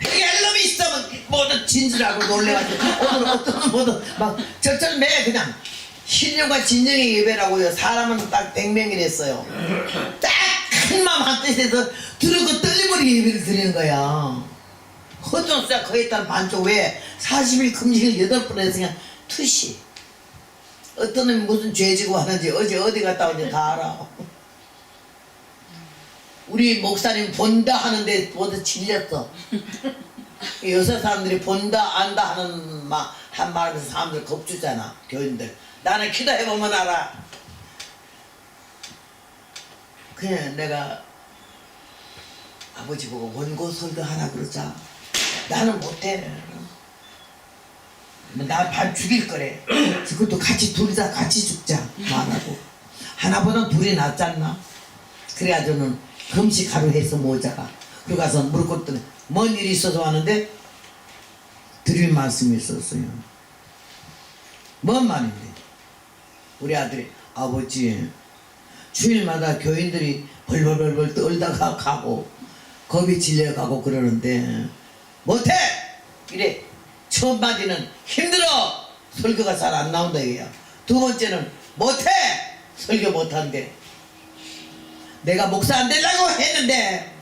A: 회개할 놈이 있으면 모두 진지라고 놀래가지고 오늘 어떤 모두 막 절절매 그냥 신령과 진정의 예배라고요. 사람은 딱 100명이랬어요. 딱 큰 마음 한뜻에서 들고 떨리버리 예배를 드리는 거야. 허전수야 거의 단 반쪽. 왜 40일 금식을 8번 해서 그냥 투시. 어떤 놈이 무슨 죄 지고 하는지 어제 어디 갔다 오는지 다 알아. 우리 목사님 본다 하는데 모두 질렸어. 요새 사람들이 본다 안다 하는 한 말하면서 사람들 겁주잖아. 교인들. 나는 기도해보면 알아. 그냥 내가 아버지 보고 원고 설교하라 그러자. 나는 못해. 나 발 죽일 거래. 그것도 같이 둘이 다 같이 죽자 말하고. 하나보다 둘이 낫잖나. 그래가지고는 금식 하루 해서 모자가. 그러고 가서 무릎 꿇더니 뭔 일이 있어서 왔는데 드릴 말씀이 있었어요. 뭔 말인데? 우리 아들이 아버지 주일마다 교인들이 벌벌벌벌 떨다가 가고 겁이 질려가고 그러는데 못해! 이래. 첫 마디는 힘들어! 설교가 잘 안 나온다 이거야. 두 번째는 못해! 설교 못한대. 내가 목사 안 되려고 했는데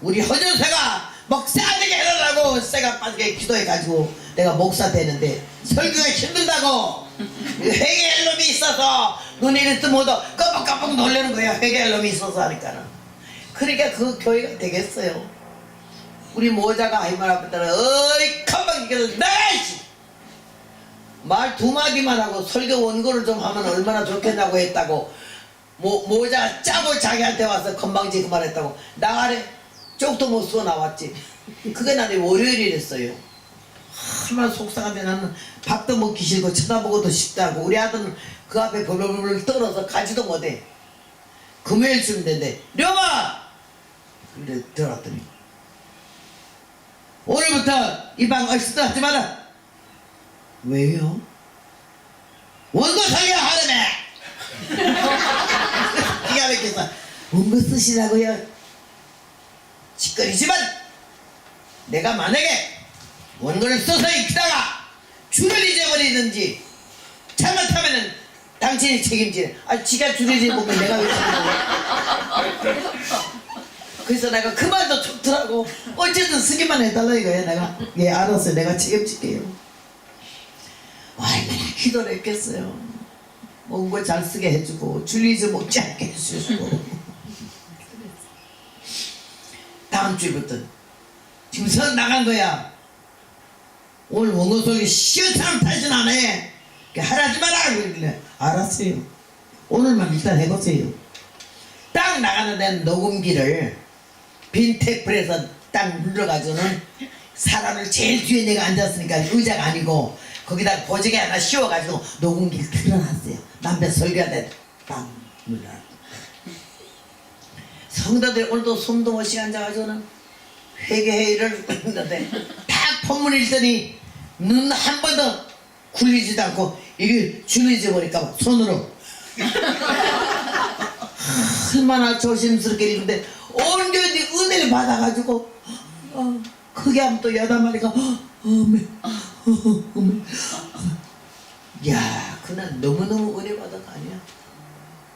A: 우리 허전사가 목사 안 되게 해달라고 쇠가 빠지게 기도해가지고 내가 목사 되는데 설교가 힘들다고. 회개할 놈이 있어서 눈이 이렇게 모두 깜빡깜빡 놀라는 거야. 회개할 놈이 있어서 하니까는. 그러니까 그 교회가 되겠어요. 우리 모자가 이 말 앞에다가 어이 깜빡 이겨서 나가야지 말 두 마디만 하고 설교 원고를 좀 하면 얼마나 좋겠냐고 했다고. 모자 짜고 자기한테 와서 건방지게 말했다고. 나가래. 쪽도 못 쏘 나왔지. 그게 나는 월요일이랬어요. 얼마나 속상한데 나는 밥도 먹기 싫고 쳐다보고도 싶다고. 우리 아들은 그 앞에 벌벌벌 떨어서 가지도 못해. 금요일쯤 된대. 려마! 그래 들어왔더니 오늘부터 이 방 얼씨도 하지 마라. 왜요? 원고 설교 하려면 기가 막혀서 원고 쓰시라고요. 짓거리지만 내가 만약에 원고를 써서 읽다가 줄을 잊어버리든지 잘못하면은 당신이 책임지네. 아 지가 줄을 잊어보면 내가 왜 책임져요? 그래서 내가 그 말도 좋더라고. 어쨌든 쓰기만 해달라 이거야. 내가 예 알았어요. 내가 책임질게요. 얼마나 기도를 했겠어요. 원고 잘 쓰게 해주고 줄 잊어먹지 않게 해주고. 다음 주부터 지금 선 나간 거야. 오늘 원고 속에 시원찮은 탈진 안 해. 하라지 마라 그러길래 알았어요. 오늘만 일단 해보세요. 딱 나가는 데는 녹음기를 빈 테이프에서 딱 눌러가지고는 사람을 제일 뒤에 내가 앉았으니까 의자가 아니고 거기다 보조개 하나 씌워가지고 녹음기를 틀어놨어요. 남편 설교하는데 빵 눌러놨어. 성도들 오늘도 숨도 못 쉬게 앉아가지고는 회개회의를 했는데 딱 본문 읽더니 눈 한 번도 굴리지도 않고 이게 줄이지 보니까 손으로 얼마나 조심스럽게 읽는데 온 교인들이 은혜를 받아가지고 크게 하면 또 8마리가 야 그날 너무너무 은혜 받은 거 아니야.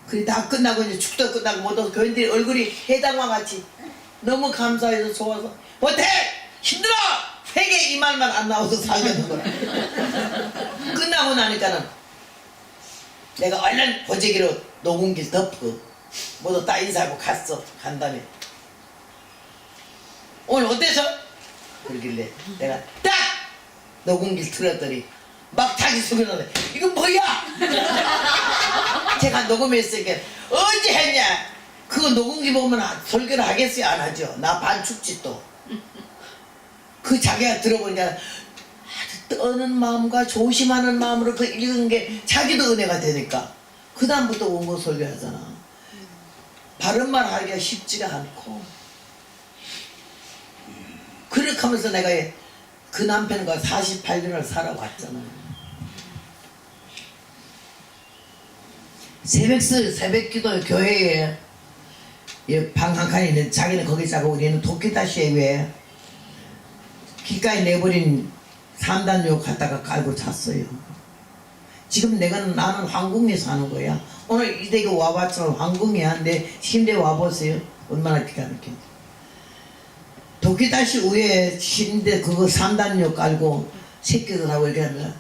A: 그래 다 끝나고 이제 축도 끝나고 모두 교인들이 얼굴이 해당과 같이 너무 감사해서 좋아서 못해! 힘들어! 회개 이 말만 안 나와서 살겠는 거야. 끝나고 나니까는 내가 얼른 보재기로 녹음기를 덮고 모두 다 인사하고 갔어. 간 다음에 오늘 어때서? 그러길래 내가 딱 녹음기를 틀었더니 막 자기 소개를 이거 뭐야? 제가 녹음했으니까 언제 했냐? 그거 녹음기 보면 설교를 하겠어요? 안 하죠? 나 반죽지 또. 그 자기가 들어보니까 아주 떠는 마음과 조심하는 마음으로 그 읽은 게 자기도 은혜가 되니까 그 다음부터 원고 설교하잖아. 바른 말 하기가 쉽지가 않고 그렇게 하면서 내가 그 남편과 48년을 살아왔잖아. 새벽기도 교회에 방 한 칸이 있는데 자기는 거기 자고 우리는 도끼다시에 왜 길가에 내버린 3단요 갖다가 깔고 잤어요. 지금 나는 황궁에 사는 거야. 오늘 이 댁에 와봤지만 황궁이야. 내 침대 와보세요. 얼마나 기가 막혀. 도끼다시 위에 침대 그거 3단요 깔고 새끼들하고 이렇게 하면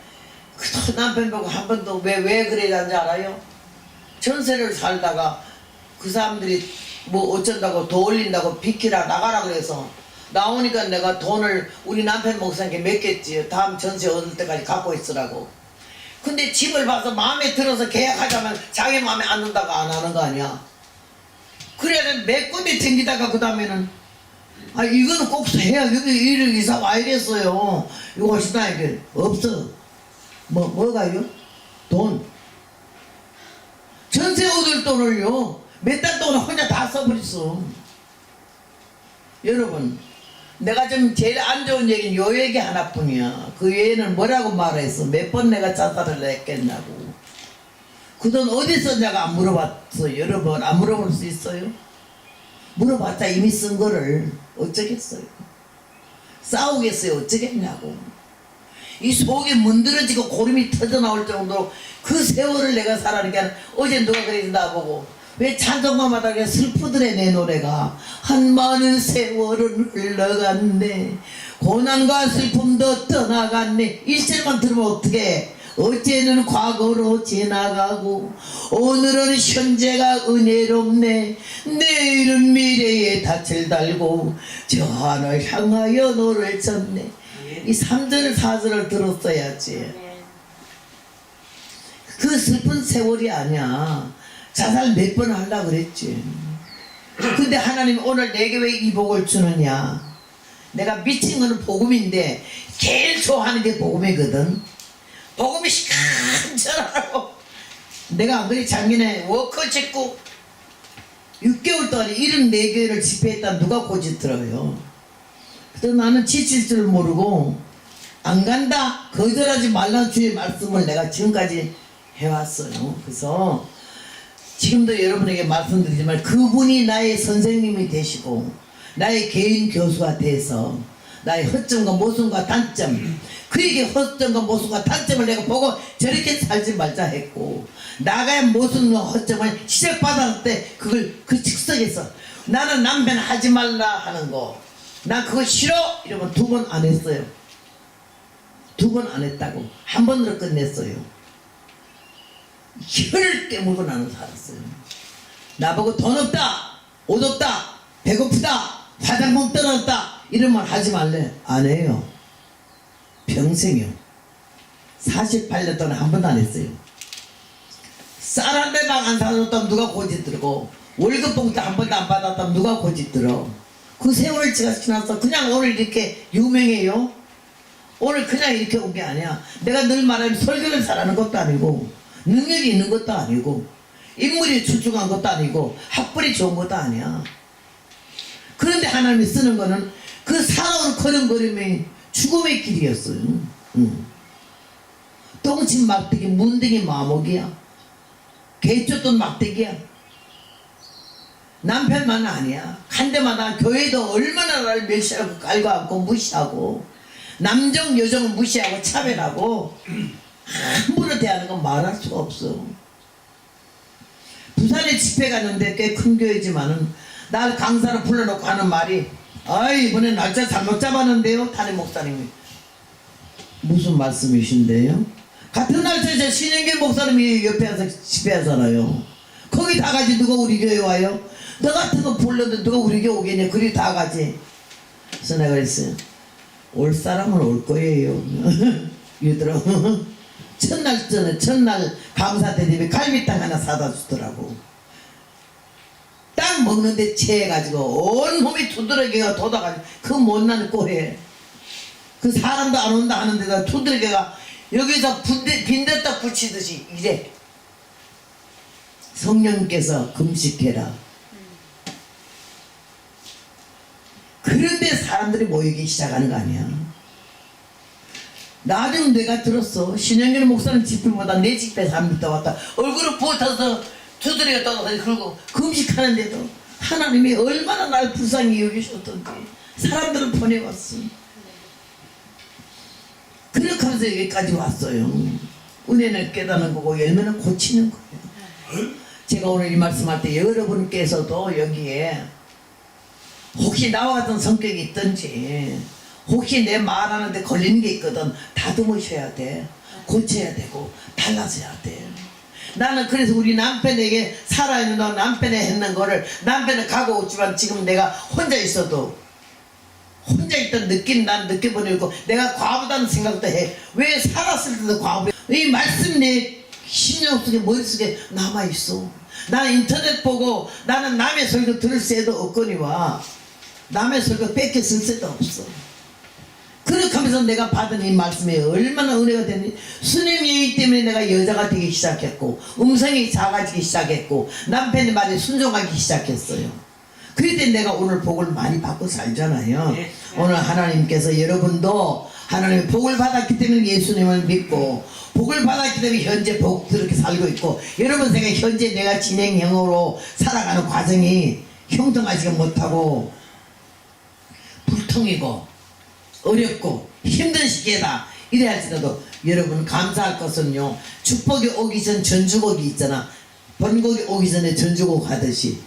A: 그 남편 보고 한 번도 왜 그래야하는지 알아요? 전세를 살다가 그 사람들이 뭐 어쩐다고 더 올린다고 비키라 나가라 그래서 나오니까 내가 돈을 우리 남편 목사님께 맡겼지. 다음 전세 얻을 때까지 갖고 있으라고. 근데 집을 봐서 마음에 들어서 계약하자면 자기 마음에 안 든다고 안 하는 거 아니야. 그래야 몇 군데 댕기다가 그 다음에는 아 이거는 꼭 해야 여기 일을 이사 와야겠어요. 이거 하시다 이게 없어. 뭐가요? 돈. 전세 얻을 돈을요 몇 달 동안 혼자 다 써버렸어. 여러분 내가 좀 제일 안 좋은 얘기는 요 얘기 하나뿐이야. 그 외에는 뭐라고 말했어? 몇 번 내가 자살을 했겠냐고. 그 돈 어디 썼냐고 안 물어봤어. 여러분 안 물어볼 수 있어요? 물어봤자 이미 쓴 거를 어쩌겠어요. 싸우겠어요. 어쩌겠냐고. 이 속이 문드러지고 고름이 터져나올 정도로 그 세월을 내가 살아니까 어제 누가 그래서 나보고 왜 찬송가마다 그냥 슬프더래 내 노래가. 한 많은 세월은 흘러갔네 고난과 슬픔도 떠나갔네. 일절만 들으면 어떡해. 어제는 과거로 지나가고 오늘은 현재가 은혜롭네. 내일은 미래에 닻을 달고 저 하늘 향하여 노를 쳤네. 이 3절 4절을 들었어야지. 그 슬픈 세월이 아니야. 자살 몇 번 하려고 그랬지. 근데 하나님 오늘 내게 왜 이 복을 주느냐. 내가 미친 거는 복음인데 제일 좋아하는 게 복음이거든. 복음이 시간처럼 내가 안 그래 작년에 워커 짓고 6개월 동안 74개월을 집회했다 누가 고집 들어요. 그래서 나는 지칠 줄 모르고 안 간다 거절하지 말라는 주의 말씀을 내가 지금까지 해왔어요. 그래서 지금도 여러분에게 말씀드리지만 그분이 나의 선생님이 되시고 나의 개인 교수가 돼서 나의 허점과 모순과 단점 그에게 허점과 모순과 단점을 내가 보고 저렇게 살지 말자 했고 나의 모순과 허점을 시작받았을 때 그걸 그 즉석에서 나는 남편 하지 말라 하는 거 나 그거 싫어 이러면 2번 안 했어요. 2번 안 했다고 한 번으로 끝냈어요. 혀를 깨물고 나는 살았어요. 나보고 돈 없다 옷 없다 배고프다 화장품 떨어졌다 이러면 하지 말래. 안 해요. 평생이요. 48년 동안 한 번도 안 했어요. 쌀 한 대만 안 사줬다면 누가 고집 들고 월급 봉투 한 번도 안 받았다면 누가 고집 들어. 그 세월을 제가 지나서 그냥 오늘 이렇게 유명해요. 오늘 그냥 이렇게 온 게 아니야. 내가 늘 말하는 설교를 잘하는 것도 아니고 능력이 있는 것도 아니고 인물이 출중한 것도 아니고 학벌이 좋은 것도 아니야. 그런데 하나님이 쓰는 거는 그 살아온 걸음걸음이 죽음의 길이었어요. 똥침 막대기 문대기 마목이야. 개 쫓던 막대기야. 남편만 아니야. 간 데마다 교회도 얼마나 나를 멸시하고 깔고 앉고 무시하고 남정 여정을 무시하고 차별하고 함부로 대하는 건 말할 수가 없어. 부산에 집회 갔는데 꽤 큰 교회지만은 날 강사로 불러놓고 하는 말이 아이 이번에 날짜 잘못 잡았는데요. 담임 목사님이 무슨 말씀이신데요? 같은 날짜에 저 신영길 목사님이 옆에 와서 집회하잖아요. 거기 다 가지 누가 우리 교회 와요? 너 같은 거 불러도 누가 우리 교회 오겠냐. 그리 다 가지. 그래서 내가 그랬어요. 올 사람은 올 거예요. 얘들아 첫날 강사 대접에 갈비탕 하나 사다 주더라고. 딱 그냥 먹는데 체해가지고 온몸이 두드러기가 돋아가지고 그 못난 꼴에 그 사람도 안 온다 하는데다 두드러기가 여기서 빈대떡 붙이듯이 이래. 성령께서 금식해라. 그런데 사람들이 모이기 시작하는 거 아니야. 나중 내가 들었어. 신영길 목사님 집회보다 내 집회 사람들 더 왔다. 얼굴을 부어타서 두드리가 떠나서 그러고 금식하는데도 하나님이 얼마나 날 불쌍히 여기셨던지 사람들을 보내왔어. 그렇게 하면서 여기까지 왔어요. 은혜는 깨닫는 거고 열매는 고치는 거예요. 제가 오늘 이 말씀할 때 여러분께서도 여기에 혹시 나와 같은 성격이 있든지 혹시 내 말하는데 걸리는 게 있거든 다듬으셔야 돼. 고쳐야 되고 달라져야 돼. 나는 그래서 우리 남편에게 살아있는 너 남편이 했는 거를 남편은 가고 오지만 지금 내가 혼자 있어도 혼자 있던 느낌 난 느껴보내고 내가 과부다는 생각도 해. 왜 살았을 때도 과부. 이 말씀 내 심령 속에 머릿속에 남아있어. 나는 인터넷 보고 나는 남의 설교 들을 새도 없거니와 남의 설교 뺏겨 쓸 새도 없어. 그렇게 하면서 내가 받은 이 말씀이 얼마나 은혜가 됐니. 스님의 얘기 때문에 내가 여자가 되기 시작했고 음성이 작아지기 시작했고 남편의 말에 순종하기 시작했어요. 그럴 때 내가 오늘 복을 많이 받고 살잖아요. 네. 오늘 하나님께서 여러분도 하나님의 복을 받았기 때문에 예수님을 믿고 복을 받았기 때문에 현재 복 그렇게 살고 있고 여러분 생각에 현재 내가 진행형으로 살아가는 과정이 형통하지 못하고 불통이고 어렵고 힘든 시기에다 이래 할지라도 여러분 감사할 것은요 축복이 오기 전 전주곡이 있잖아. 번곡이 오기 전에 전주곡 하듯이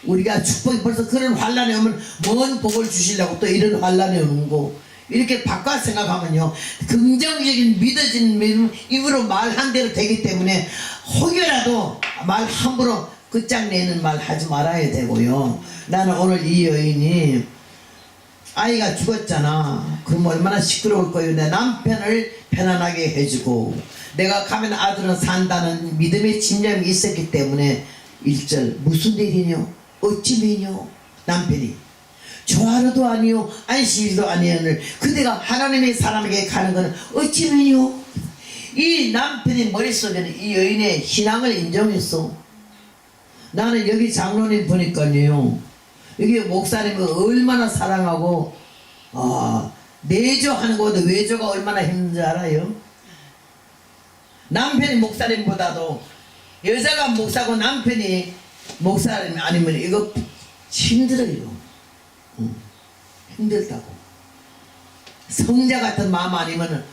A: 우리가 축복이 벌써 그런 환란이 오면 뭔 복을 주시려고 또 이런 환란이 오는 거 이렇게 바꿔 생각하면요 긍정적인 믿어진 믿음 입으로 말한 대로 되기 때문에 혹여라도 말 함부로 끝장내는 말 하지 말아야 되고요. 나는 오늘 이 여인이 아이가 죽었잖아. 그럼 얼마나 시끄러울 거예요. 내 남편을 편안하게 해주고 내가 가면 아들은 산다는 믿음의 집념이 있었기 때문에 1절 무슨 일이뇨 어찌 미뇨 남편이 조하루도 아니요 안식일도 아니오늘 그대가 하나님의 사람에게 가는 것은 어찌 미뇨. 이 남편의 머릿속에는 이 여인의 신앙을 인정했어. 나는 여기 장로님 보니까요 여기 목사님을 얼마나 사랑하고 내조하는 것보다 외조가 얼마나 힘든지 알아요? 남편이 목사님보다도 여자가 목사고 남편이 목사님 아니면 이거 힘들어요. 힘들다고. 성자 같은 마음 아니면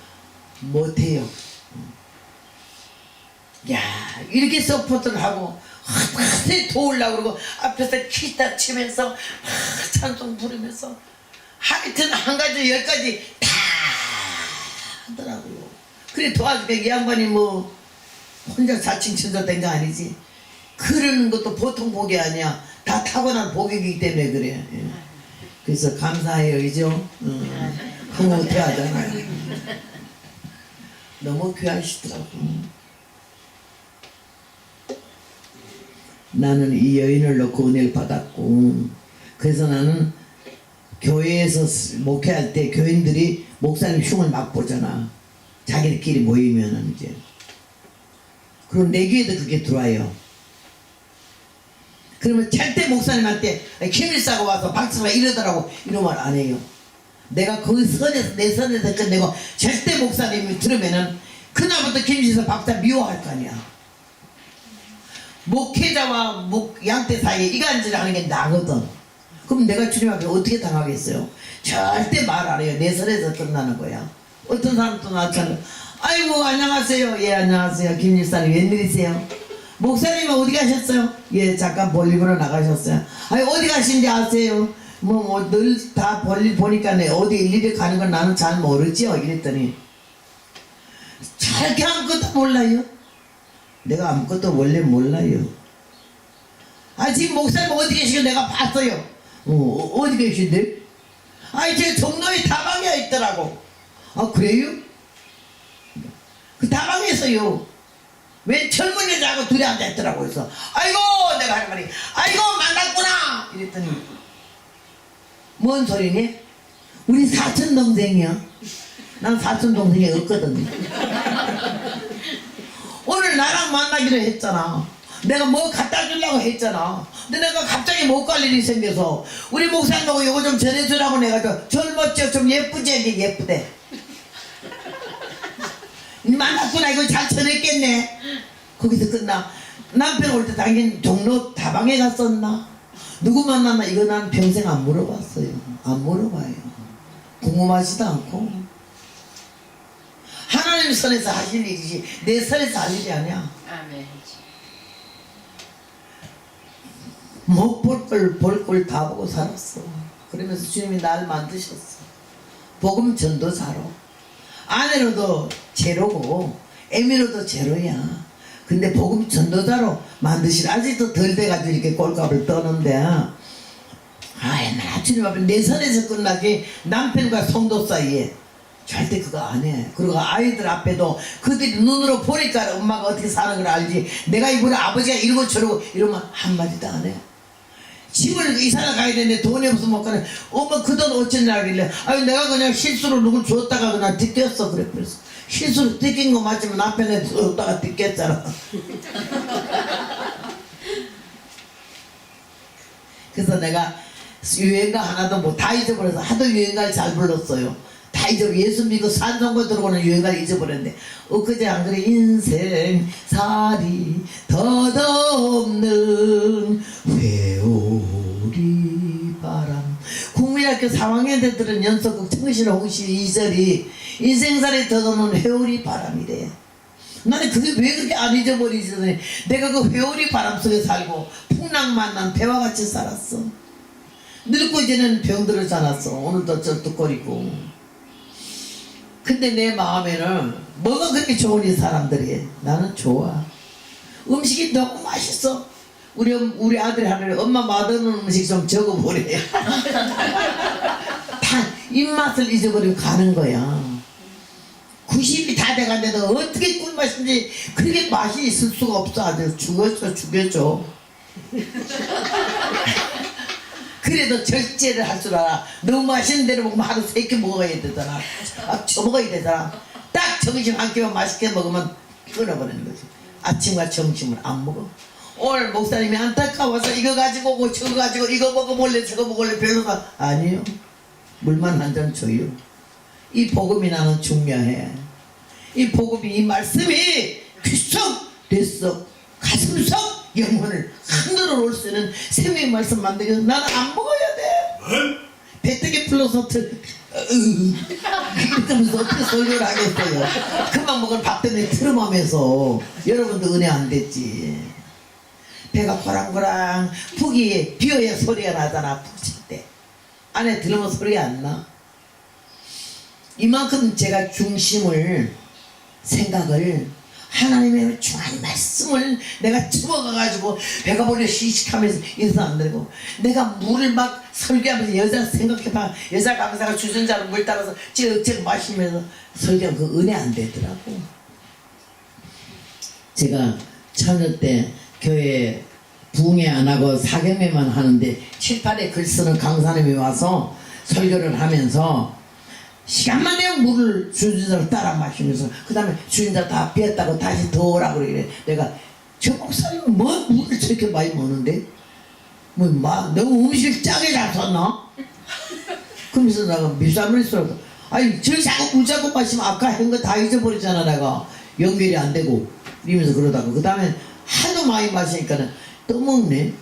A: 못해요. 야 이렇게 서포트를 하고 하늘에 도우려고 그러고 앞에서 기타 치면서 찬송 부르면서 하여튼 한 가지 10가지 다 하더라고요. 그래 도와주니까 이 양반이 뭐 혼자 자칭천자 된 거 아니지. 그러는 것도 보통 복이 아니야. 다 타고난 복이기 때문에 그래. 예. 그래서 감사해요 이죠. 흐뭇해하잖아요. 너무 귀하시더라고. 나는 이 여인을 놓고 은혜를 받았고 그래서 나는 교회에서 목회할 때 교인들이 목사님 흉을 막 보잖아. 자기들끼리 모이면은 이제 그럼 내 귀에도 그게 들어와요. 그러면 절대 목사님한테 김일사가 와서 박수가 이러더라고 이런 말 안 해요. 내가 그 선에서 내 선에서 끝내고 절대 목사님이 들으면은 그날부터 김일사 박사 미워할 거 아니야. 목회자와 양떼 사이에 이간질 하는 게 나거든. 그럼 내가 주님 앞에 어떻게 당하겠어요? 절대 말 안 해요. 내 선에서 끝나는 거야. 어떤 사람도 나처럼 아이고 안녕하세요. 예 안녕하세요. 김일사님 웬일이세요? 목사님은 어디 가셨어요? 예 잠깐 볼일보러 나가셨어요. 아니 어디 가신지 아세요? 뭐 늘 다 볼일 보니까 어디 일일이 가는 건 나는 잘 모르죠. 이랬더니 저렇게 아무것도 몰라요. 내가 아무것도 원래 몰라요. 지금 목사님 어디 계시고 내가 봤어요. 어디 계신데? 제 종로에 다방에 있더라고. 그래요? 그 다방에서요. 왜 젊은 여자하고 둘이 앉아있더라고. 그래서 아이고 내가 하는 말이 아이고 만났구나 이랬더니 뭔 소리니? 우리 사촌 동생이야. 난 사촌 동생이 없거든. 오늘 나랑 만나기로 했잖아. 내가 뭐 갖다 주려고 했잖아. 근데 내가 갑자기 못 갈 일이 생겨서 우리 목사님하고 이거 좀 전해주라고 내가 젊었죠? 좀 예쁘지? 이게 예쁘대. 만났구나. 이거 잘 전했겠네. 거기서 끝나. 남편 올 때 당연히 종로 다방에 갔었나? 누구 만났나? 이거 난 평생 안 물어봤어요. 안 물어봐요. 궁금하지도 않고. 하나님 선에서 하실 일이지 내 선에서 할 일이 아니야.
B: 아멘.
A: 못 볼 걸 볼 걸 다 보고 살았어. 그러면서 주님이 날 만드셨어. 복음 전도사로. 아내로도 제로고 애미로도 제로야. 근데 복음 전도자로 만드시라. 아직도 덜 돼가지고 이렇게 꼴값을 떠는데 얼마나 주님 앞에 내 선에서 끝나지 남편과 성도 사이에 절대 그거 안 해. 그리고 아이들 앞에도 그들이 눈으로 보니까 엄마가 어떻게 사는 걸 알지. 내가 이번에 아버지가 이러고 저러고 이러면 한마디도 안 해. 집을 이사를 가야 되는데 돈이 없으면 못 가네. 엄마 그 돈 어쩌냐 하길래 아니 내가 그냥 실수로 누굴 줬다가 그냥 뜯겼어. 그래서 실수로 뜯긴 거 맞지만 남편에 줬다가 뜯겼잖아. 그래서 내가 유행가 하나도 뭐 다 잊어버려서 하도 유행가를 잘 불렀어요. 다 잊어버려. 예수 믿고 산성고 들어오는 유행가를 잊어버렸는데 엊그제 안 그래. 인생살이 덧없는 회오리 바람. 국민학교 3학년 때 들은 연속극 청실 홍시 2절이 인생살이 덧없는 회오리 바람이래. 나는 그게 왜 그렇게 안 잊어버리지? 내가 그 회오리 바람 속에 살고 풍랑 만난 배와 같이 살았어. 늙고 이제는 병들었지 않았어. 오늘도 쩔뚝거리고. 근데 내 마음에는 뭐가 그렇게 좋으니 사람들이. 나는 좋아. 음식이 너무 맛있어. 우리 아들이 하늘에 엄마 맛없는 음식 좀 적어보래. 다 입맛을 잊어버리고 가는 거야. 90이 다 돼간데도 어떻게 꿀맛인지 그렇게 맛이 있을 수가 없어. 아주 죽여줘. 그래도 절제를 할 줄 알아. 너무 맛있는 데를 먹으면 하루 3끼 먹어야 되잖아. 쳐먹어야 되잖아. 딱 점심 한 끼만 맛있게 먹으면 끊어버리는 거지. 아침과 점심을 안 먹어. 오늘 목사님이 안타까워서 이거 가지고 오고 저거 가지고 이거 먹어볼래 저거 먹을래 별로가 아니에요. 물만 한 잔 줘요. 이 복음이 나는 중요해. 이 복음이 이 말씀이 귀속 됐어. 가슴속 영혼을 흔들어 올 수 있는 생명의 말씀 만들기 위해서 나는 안 먹어야 돼. 배때기 풀러서 이러면서 어떻게 설교를 하겠어요. 그만 먹은 밥 때문에 트름하면서 여러분도 은혜 안 됐지. 배가 호랑호랑 푹이 비어야 소리가 나잖아. 푹 칠 때 안에 들으면 소리가 안 나. 이만큼 제가 중심을 생각을 하나님의 중한 말씀을 내가 집어가가지고 배가 벌려 시식하면서 인사 안 들고 내가 물을 막 설교하면서 여자 생각해봐. 여자 강사가 주전자로 물 따라서 찌럭찌럭 마시면서 설교하면 그 은혜 안 되더라고. 제가 처녀 때 교회 부흥회 안 하고 사경회만 하는데 칠판에 글 쓰는 강사님이 와서 설교를 하면서 시간만 되면 물을 주전자로 따라 마시면서 그 다음에 주전자 다 비었다고 다시 더우라고 그래. 내가 저 목사님은 뭐 물을 저렇게 많이 먹는데 너무 음식을 짜게 잘 썼나? 그러면서 내가 미사물이 쓰라고 아니 저렇게 자꾸 물 자꾸 마시면 아까 한 거 다 잊어버리잖아. 내가 연결이 안 되고 이러면서 그러다가 그 다음에 하도 많이 마시니까는 또 먹네.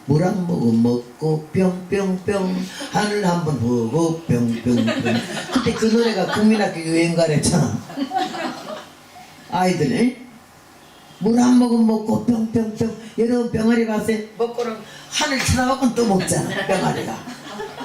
A: 물 한 모금 먹고 뿅뿅뿅 하늘 한번 보고 뿅뿅뿅. 그때 그 노래가 국민학교 유행가랬잖아. 아이들 물 한 모금 먹고 뿅뿅뿅. 여러분 병아리 봤어요? 먹고는 하늘 쳐다보고 또 먹잖아 병아리가.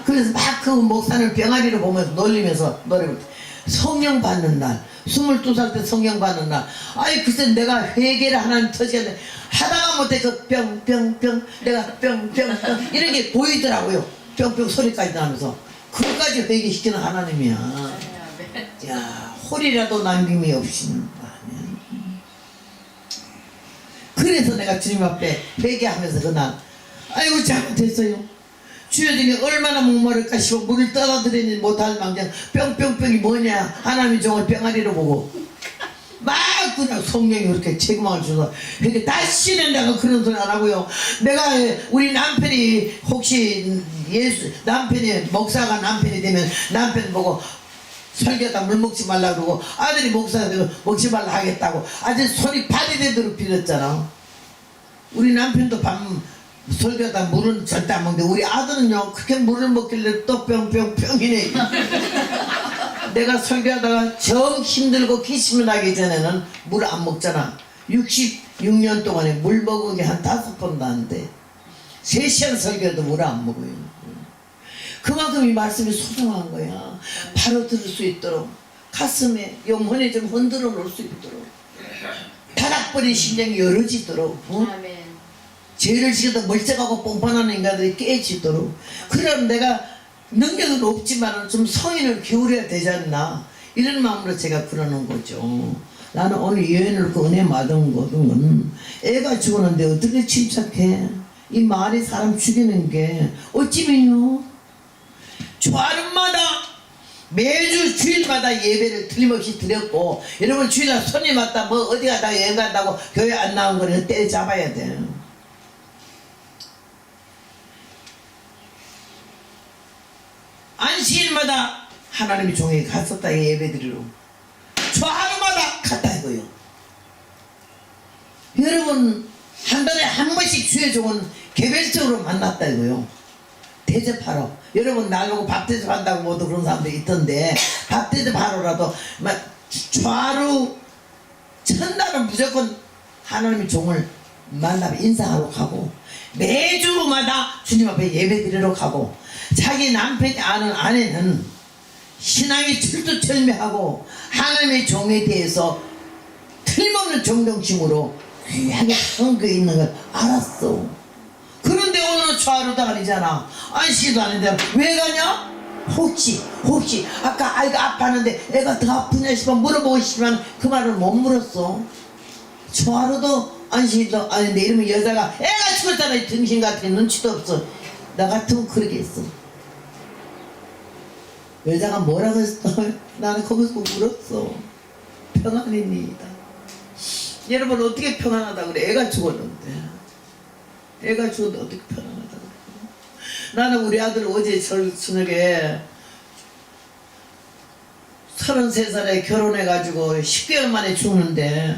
A: 그래서 막 그 목사님 병아리를 보면서 놀리면서 노래 부르 성령 받는 날 22살 때 성령 받는 날. 아이 글쎄 내가 회개를 하나님 터지겠네. 하다가 못해 그 뿅뿅뿅 내가 뿅뿅뿅 이런 게 보이더라고요. 뿅뿅 소리까지 나면서 그것까지 회개시키는 하나님이야. 야 홀이라도 남김이 없이는. 그래 그래서 내가 주님 앞에 회개하면서 그날 아이고 잘못했어요. 주여님이 얼마나 목마를까 싶어 물을 떠다드리지 못할 망정 뿅뿅뿅이 뭐냐 하나님의 종을 병아리로 보고 막 그냥 성령이 그렇게 책망을 주서 근데 다시는 내가 그런 소리 안 하고요. 내가 우리 남편이 혹시 남편이 목사가 남편이 되면 남편 보고 설교하다 물 먹지 말라 그러고 아들이 목사가 되고 먹지 말라 하겠다고 아주 손이 발이 되도록 빌었잖아. 우리 남편도 밤 설교하다 물은 절대 안 먹는데 우리 아들은요 그렇게 물을 먹길래 또 뿅뿅뿅이네. 내가 설교하다가 정 힘들고 기침을 하기 전에는 물 안 먹잖아. 66년 동안에 물 먹은 게 한 5번 나는데 3시간 설교해도 물 안 먹어요. 그만큼 이 말씀이 소중한 거야. 바로 들을 수 있도록 가슴에 영혼에 좀 흔들어 놓을 수 있도록 타락버린 심령이 열어지도록
B: 아멘.
A: 죄를 지어도 멀쩡하고 뻔뻔한 인간들이 깨지도록. 그럼 내가 능력은 없지만 좀 성인을 기울여야 되지 않나 이런 마음으로 제가 그러는 거죠. 나는 오늘 여인을 그 은혜 받은 것은 애가 죽었는데 어떻게 침착해. 이 말이 사람 죽이는 게 어찌면요 주말마다 매주 주일마다 예배를 틀림없이 드렸고 여러분 주일날 손님 왔다 뭐 어디 가다 여행 간다고 교회 안 나온 거는 때려잡아야 돼. 안식일마다 하나님의 종에게 갔었다 예배드리러 저 하루마다 갔다 이거요. 여러분 한 달에 한 번씩 주의 종은 개별적으로 만났다 이거요. 대접하러 여러분 나보고 밥 대접한다고 모두 그런 사람들이 있던데 밥 대접하러라도 막 좌루 첫날은 무조건 하나님의 종을 만나면 인사하러 가고 매주마다 주님 앞에 예배드리러 가고 자기 남편이 아는 아내는 신앙이 철두철미하고 하나님의 종에 대해서 틀림없는 존경심으로 귀하게 섬겨 있는 걸 알았어. 그런데 오늘 좌루도 아니잖아. 안식일도 아닌데 왜 가냐? 혹시 아까 아이가 아팠는데 애가 더 아프냐 싶어 물어보고 싶지만 그 말을 못 물었어. 좌루도 안식일도 아닌데 이러면 여자가 애가 죽었잖아 이 등신 같은 눈치도 없어. 나 같으면 그러겠어. 여자가 뭐라고 했어? 나는 거기서 울었어. 평안입니다. 여러분 어떻게 평안하다 그래? 애가 죽었는데. 애가 죽었는데 어떻게 평안하다 그래? 나는 우리 아들 어제 저녁에 33살에 결혼해가지고 10개월 만에 죽는데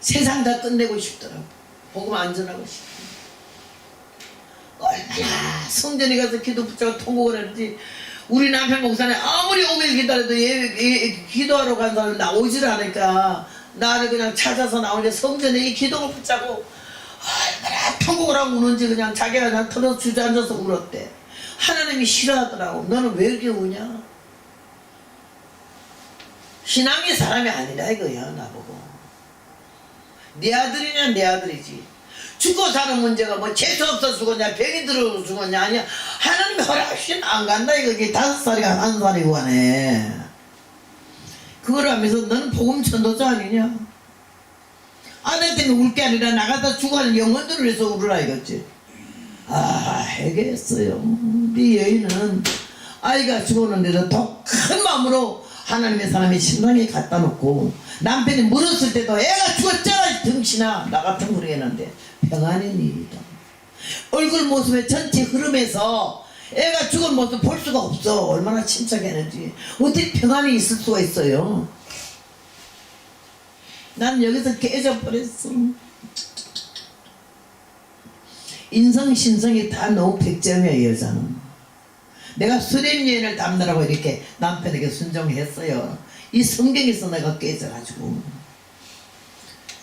A: 세상 다 끝내고 싶더라고. 복음 안전하고 싶어. 얼마나 성전에 가서 기도 붙잡고 통곡을 했는지 우리 남편 목사님 아무리 5일 기다려도 기도하러 간 사람이 나오질 않으니까 나를 그냥 찾아서 나오는데 성전에 이 기도를 붙잡고 얼마나 통곡을 하고 우는지 그냥 자기가 그냥 털어서 주저앉아서 울었대. 하나님이 싫어하더라고. 너는 왜 이렇게 우냐? 신앙의 사람이 아니라 이거야 나보고. 내 아들이냐 내 아들이지. 죽고 사는 문제가 뭐 재수 없어 죽었냐 병이 들어 죽었냐 아니야. 하나님이 허락없이 안 간다 이거. 이게 5살이가 1살이고 하네. 그걸 하면서 너는 복음 전도자 아니냐. 아들 때문에 울 게 아니라 나가다 죽어가는 영혼들을 위해서 울으라 이거지. 아 해결했어요. 네 여인은 아이가 죽었는데도 더 큰 마음으로 하나님의 사람이 신랑에 갖다 놓고 남편이 물었을 때도 애가 죽었잖아 등신아. 나 같은 그러겠는데 평안입니다. 얼굴 모습의 전체 흐름에서 애가 죽은 모습 볼 수가 없어. 얼마나 침착했는지. 어떻게 평안이 있을 수가 있어요. 난 여기서 깨져버렸어. 인성 신성이 다 너무 100점이야 여자는. 내가 수련 여인을 담느라고 이렇게 남편에게 순종했어요. 이 성경에서 내가 깨져가지고.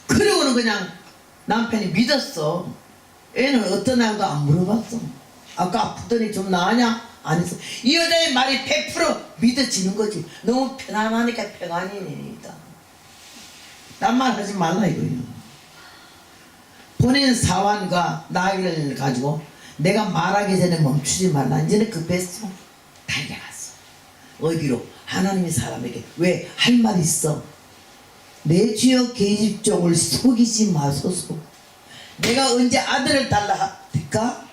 A: 그러고는 그냥 남편이 믿었어. 애는 어떤 애도 안 물어봤어. 아까 아프더니 좀 나으냐? 안 했어. 이 여자의 말이 100% 믿어지는 거지. 너무 편안하니까 평안이니다. 딴 말 하지 말라 이거예요. 본인 사완과 나이를 가지고 내가 말하기 전에 멈추지 말라. 이제는 급했어. 달려갔어. 어디로? 하나님의 사람에게. 왜? 할 말 있어. 내 주여 계집종을 속이지 마소서. 내가 언제 아들을 달라 할까?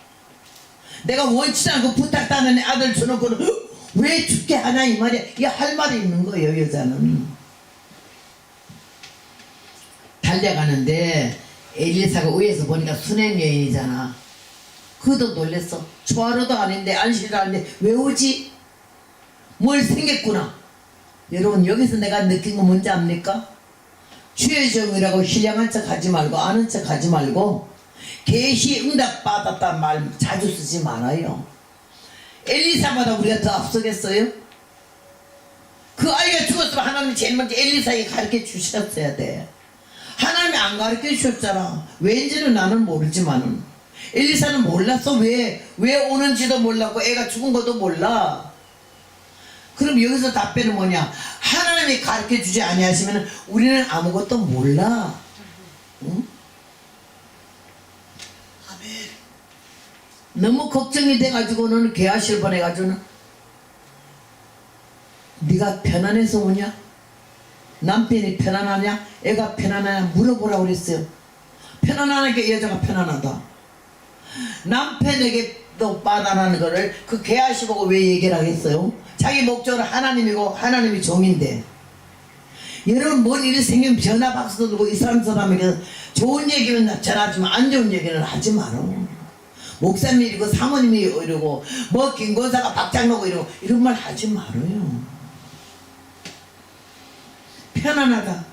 A: 내가 원치 않고 부탁하는 아들 줘놓고는 왜 죽게 하냐 이 말이야. 이게 할 말이 있는 거예요. 여자는 달려가는데 엘리사가 위에서 보니까 수냄 여인이잖아. 그도 놀랬어. 초하루도 아닌데 안식일도 아닌데 왜 오지? 뭘 생겼구나. 여러분 여기서 내가 느낀 거 뭔지 압니까? 최정이라고 신령한 척 하지 말고 아는 척 하지 말고 계시 응답 받았단 말 자주 쓰지 말아요. 엘리사보다 우리가 더 앞서겠어요? 그 아이가 죽었으면 하나님이 제일 먼저 엘리사에게 가르쳐 주셨어야 돼. 하나님이 안 가르쳐 주셨잖아. 왠지는 나는 모르지만은 엘리사는 몰랐어. 왜 오는지도 몰랐고 애가 죽은 것도 몰라. 그럼 여기서 답변은 뭐냐? 하나님이 가르쳐 주지 아니하시면 우리는 아무것도 몰라. 응? 너무 걱정이 돼가지고는 개화실 보내가지고는 네가 편안해서 오냐? 남편이 편안하냐? 애가 편안하냐? 물어보라고 그랬어요. 편안하니까 여자가 편안하다. 남편에게 또 빠다라는 거를 그 개화시 보고 왜 얘기를 하겠어요? 자기 목적은 하나님이고 하나님이 종인데. 여러분 뭔 일이 생기면 전화 박수 들고 이 사람에게 좋은 얘기는 전하지만 안 좋은 얘기는 하지 마라. 목사님이고 사모님이 이러고 뭐 김권사가 박장로고 이러고 이런 말 하지 말아요. 편안하다.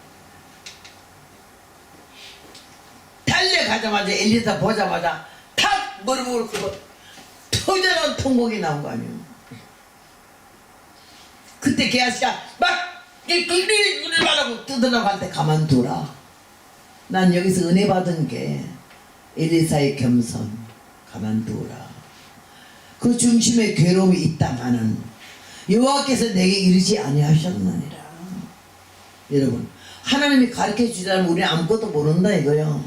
A: 달려가자마자 엘리사 보자마자 탁 머리를 긁고 터져나온 통곡이 나온 거 아니에요. 그때 개아씨가 막 눈을 바라고 뜯으라고 할 때 가만두라. 난 여기서 은혜 받은 게 엘리사의 겸손. 가만두라. 그 중심에 괴로움이 있다마는 여호와께서 내게 이르지 아니하셨느니라. 여러분 하나님이 가르쳐 주자면 우리는 아무것도 모른다 이거요.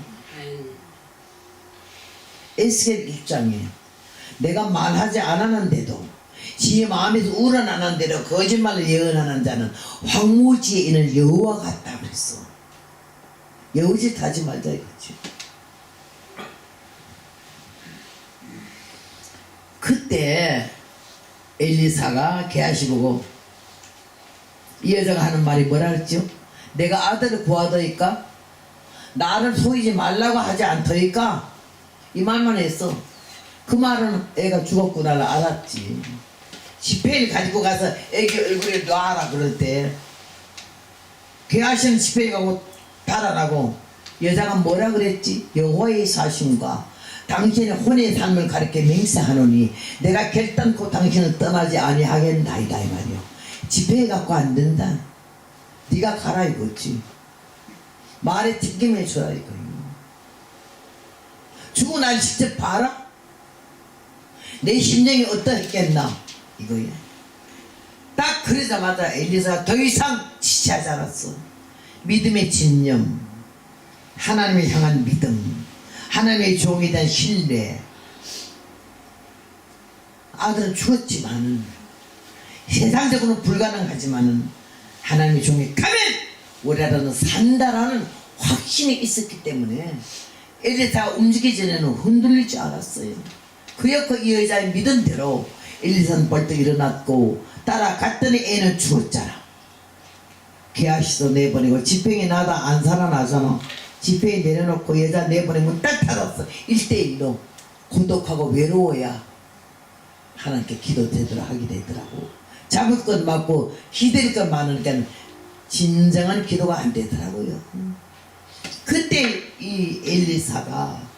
A: 에스겔 1장에 내가 말하지 않았는데도 지 마음에서 우러나는대로 거짓말을 예언하는 자는 황무지에 있는 여호와 같다 그랬어. 여우짓 하지 말자 이거지. 그때 엘리사가 게하시 보고 이 여자가 하는 말이 뭐라 그랬죠? 내가 아들을 구하더이까? 나를 속이지 말라고 하지 않더이까? 이 말만 했어. 그 말은 애가 죽었구나를 알았지. 지폐를 가지고 가서 애기 얼굴에 놔라 그럴 때 게하시는 지폐를 가고 달아라고 여자가 뭐라 그랬지? 여호와의 사심과 당신의 혼의 삶을 가르쳐 맹세하노니 내가 결단코 당신을 떠나지 아니하겠나이다 이 말이요. 지폐 갖고 안 된다. 네가 가라 이거지. 말에 책임을 줘라 이거요. 죽고 날 직접 봐라. 내 심정이 어떠했겠나 이거야. 딱 그러자마자 엘리사가 더 이상 지체하지 않았어. 믿음의 진념, 하나님을 향한 믿음, 하나님의 종에 대한 신뢰. 아들은 죽었지만은 세상적으로는 불가능하지만은 하나님의 종에 가면 우리라는 산다라는 확신이 있었기 때문에 엘리사가 움직이기 전에는 흔들리지 않았어요. 그였고 이 여자의 믿음대로 엘리사는 벌떡 일어났고 따라갔더니 애는 죽었잖아. 게하시도 내보내고 지팽이 나다 안 살아나잖아. 지팽이 내려놓고 여자 내보내면 딱 닫았어. 1대1로 고독하고 외로워야 하나님께 기도 제대로 하게 되더라고. 잡을 건 맞고 기댈 건 많으니까 진정한 기도가 안 되더라고요. 그때 이 엘리사가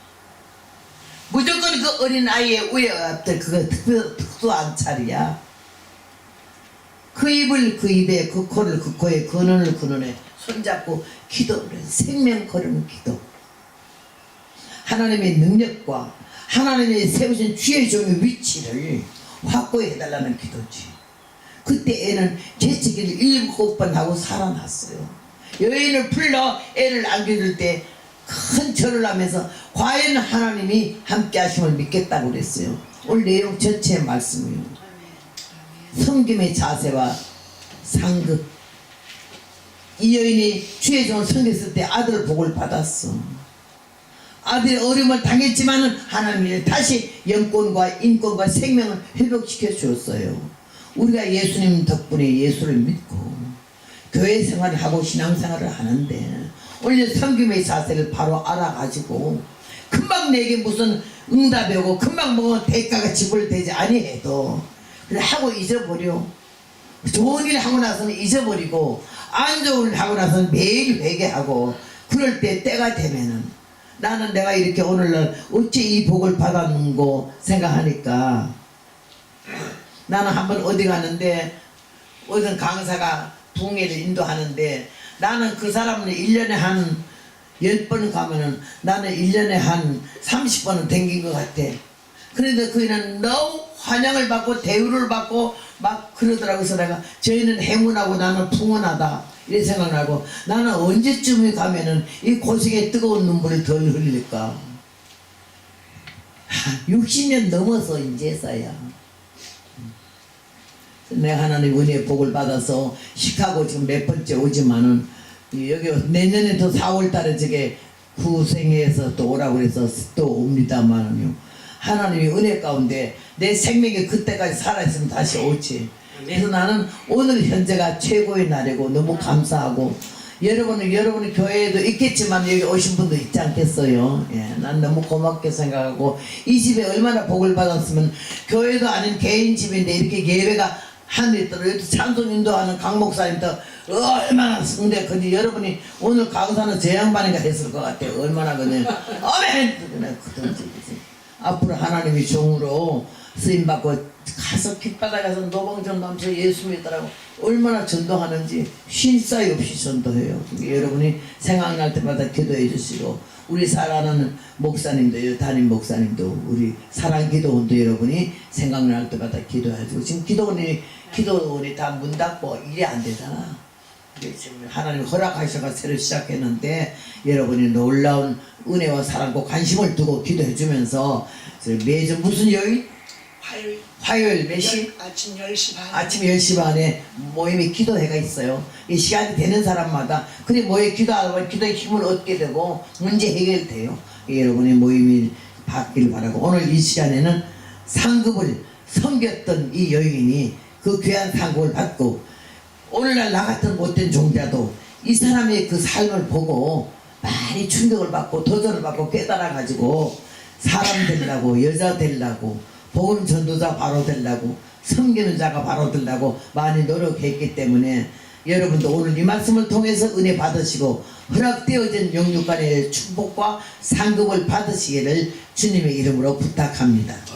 A: 무조건 그 어린 아이의 위에 엎들 그거 특수한 차리야. 그 입을 그 입에 그 코를 그 코에 그 눈을 그 눈에 손잡고 기도를 해. 생명 거르는 기도. 하나님의 능력과 하나님의 세우신 주의 종의 위치를 확고히 해달라는 기도지. 그때 애는 재채기를 7번 하고 살아났어요. 여인을 불러 애를 안겨줄 때 큰 절을 하면서 과연 하나님이 함께 하심을 믿겠다고 그랬어요. 오늘 내용 전체의 말씀이에요. 섬김의 자세와 상급. 이 여인이 주의 종을 섬겼을 때 아들 복을 받았어. 아들이 어려움을 당했지만은 하나님이 다시 영권과 인권과 생명을 회복시켜 주었어요. 우리가 예수님 덕분에 예수를 믿고 교회 생활을 하고 신앙생활을 하는데 오늘 섬김의 자세를 바로 알아가지고 금방 내게 무슨 응답이 오고 금방 뭐 대가가 지불되지 아니해도 그래 하고 잊어버려. 좋은 일 하고 나서는 잊어버리고 안 좋은 일 하고 나서는 매일 회개하고 그럴 때 때가 되면은 나는 내가 이렇게 오늘날 어째 이 복을 받았는고 생각하니까 나는 한번 어디 가는데 어떤 강사가 붕해를 인도하는데 나는 그 사람은 1년에 한 10번 가면은 나는 1년에 한 30번은 댕긴 것 같아. 그런데 그이는 너무 환영을 받고 대우를 받고 막 그러더라고. 그래서 내가 저희는 행운하고 나는 풍운하다 이래 생각나고 나는 언제쯤에 가면은 이 고생의 뜨거운 눈물을 덜 흘릴까. 60년 넘어서 이제서야 내가 하나님 은혜의 복을 받아서 시카고 지금 몇 번째 오지만은 여기 내년에도 4월달에 저게 구생에서 또 오라고 그래서 또 옵니다만은요. 하나님이 은혜 가운데 내 생명이 그때까지 살아있으면 다시 오지. 그래서 나는 오늘 현재가 최고의 날이고 너무 감사하고 여러분의 교회에도 있겠지만 여기 오신 분도 있지 않겠어요. 예, 난 너무 고맙게 생각하고 이 집에 얼마나 복을 받았으면 교회도 아닌 개인 집인데 이렇게 예배가 하늘에 있더라도 여기 찬송 인도하는 강 목사님도 얼마나 근데 근데 여러분이 오늘 강사는 제 양반인가 했을 것 같아요. 얼마나 그냥 어멘 그든지 앞으로 하나님이 종으로 쓰임받고 가서 깃바닥 가서 노방전 넘쳐 예수 믿더라고 얼마나 전도하는지 쉴 사이 없이 전도해요. 여러분이 생각날 때마다 기도해 주시고 우리 사랑하는 목사님도 담임 목사님도 우리 사랑 기도원도 여러분이 생각날 때마다 기도해 주고 지금 기도원이 다 문 닫고 일이 안 되잖아. 지금 하나님 허락하셔서 새로 시작했는데 여러분이 놀라운 은혜와 사랑과 관심을 두고 기도해 주면서 매주 무슨 요일? 화요일 몇 시?
B: 아침 10시 반.
A: 아침 10시 반에 모임이 기도회가 있어요. 이 시간이 되는 사람마다 그래 모여 기도하고 기도의 힘을 얻게 되고 문제 해결돼요. 여러분의 모임이 받기를 바라고 오늘 이 시간에는 상급을 섬겼던 이 여인이 그 귀한 상급을 받고 오늘날 나 같은 못된 종자도 이 사람의 그 삶을 보고 많이 충격을 받고 도전을 받고 깨달아 가지고 사람 되려고 여자 되려고 복음 전도자 바로 되려고 섬기는 자가 바로 되려고 많이 노력했기 때문에 여러분도 오늘 이 말씀을 통해서 은혜 받으시고 허락되어진 영육간의 축복과 상급을 받으시기를 주님의 이름으로 부탁합니다.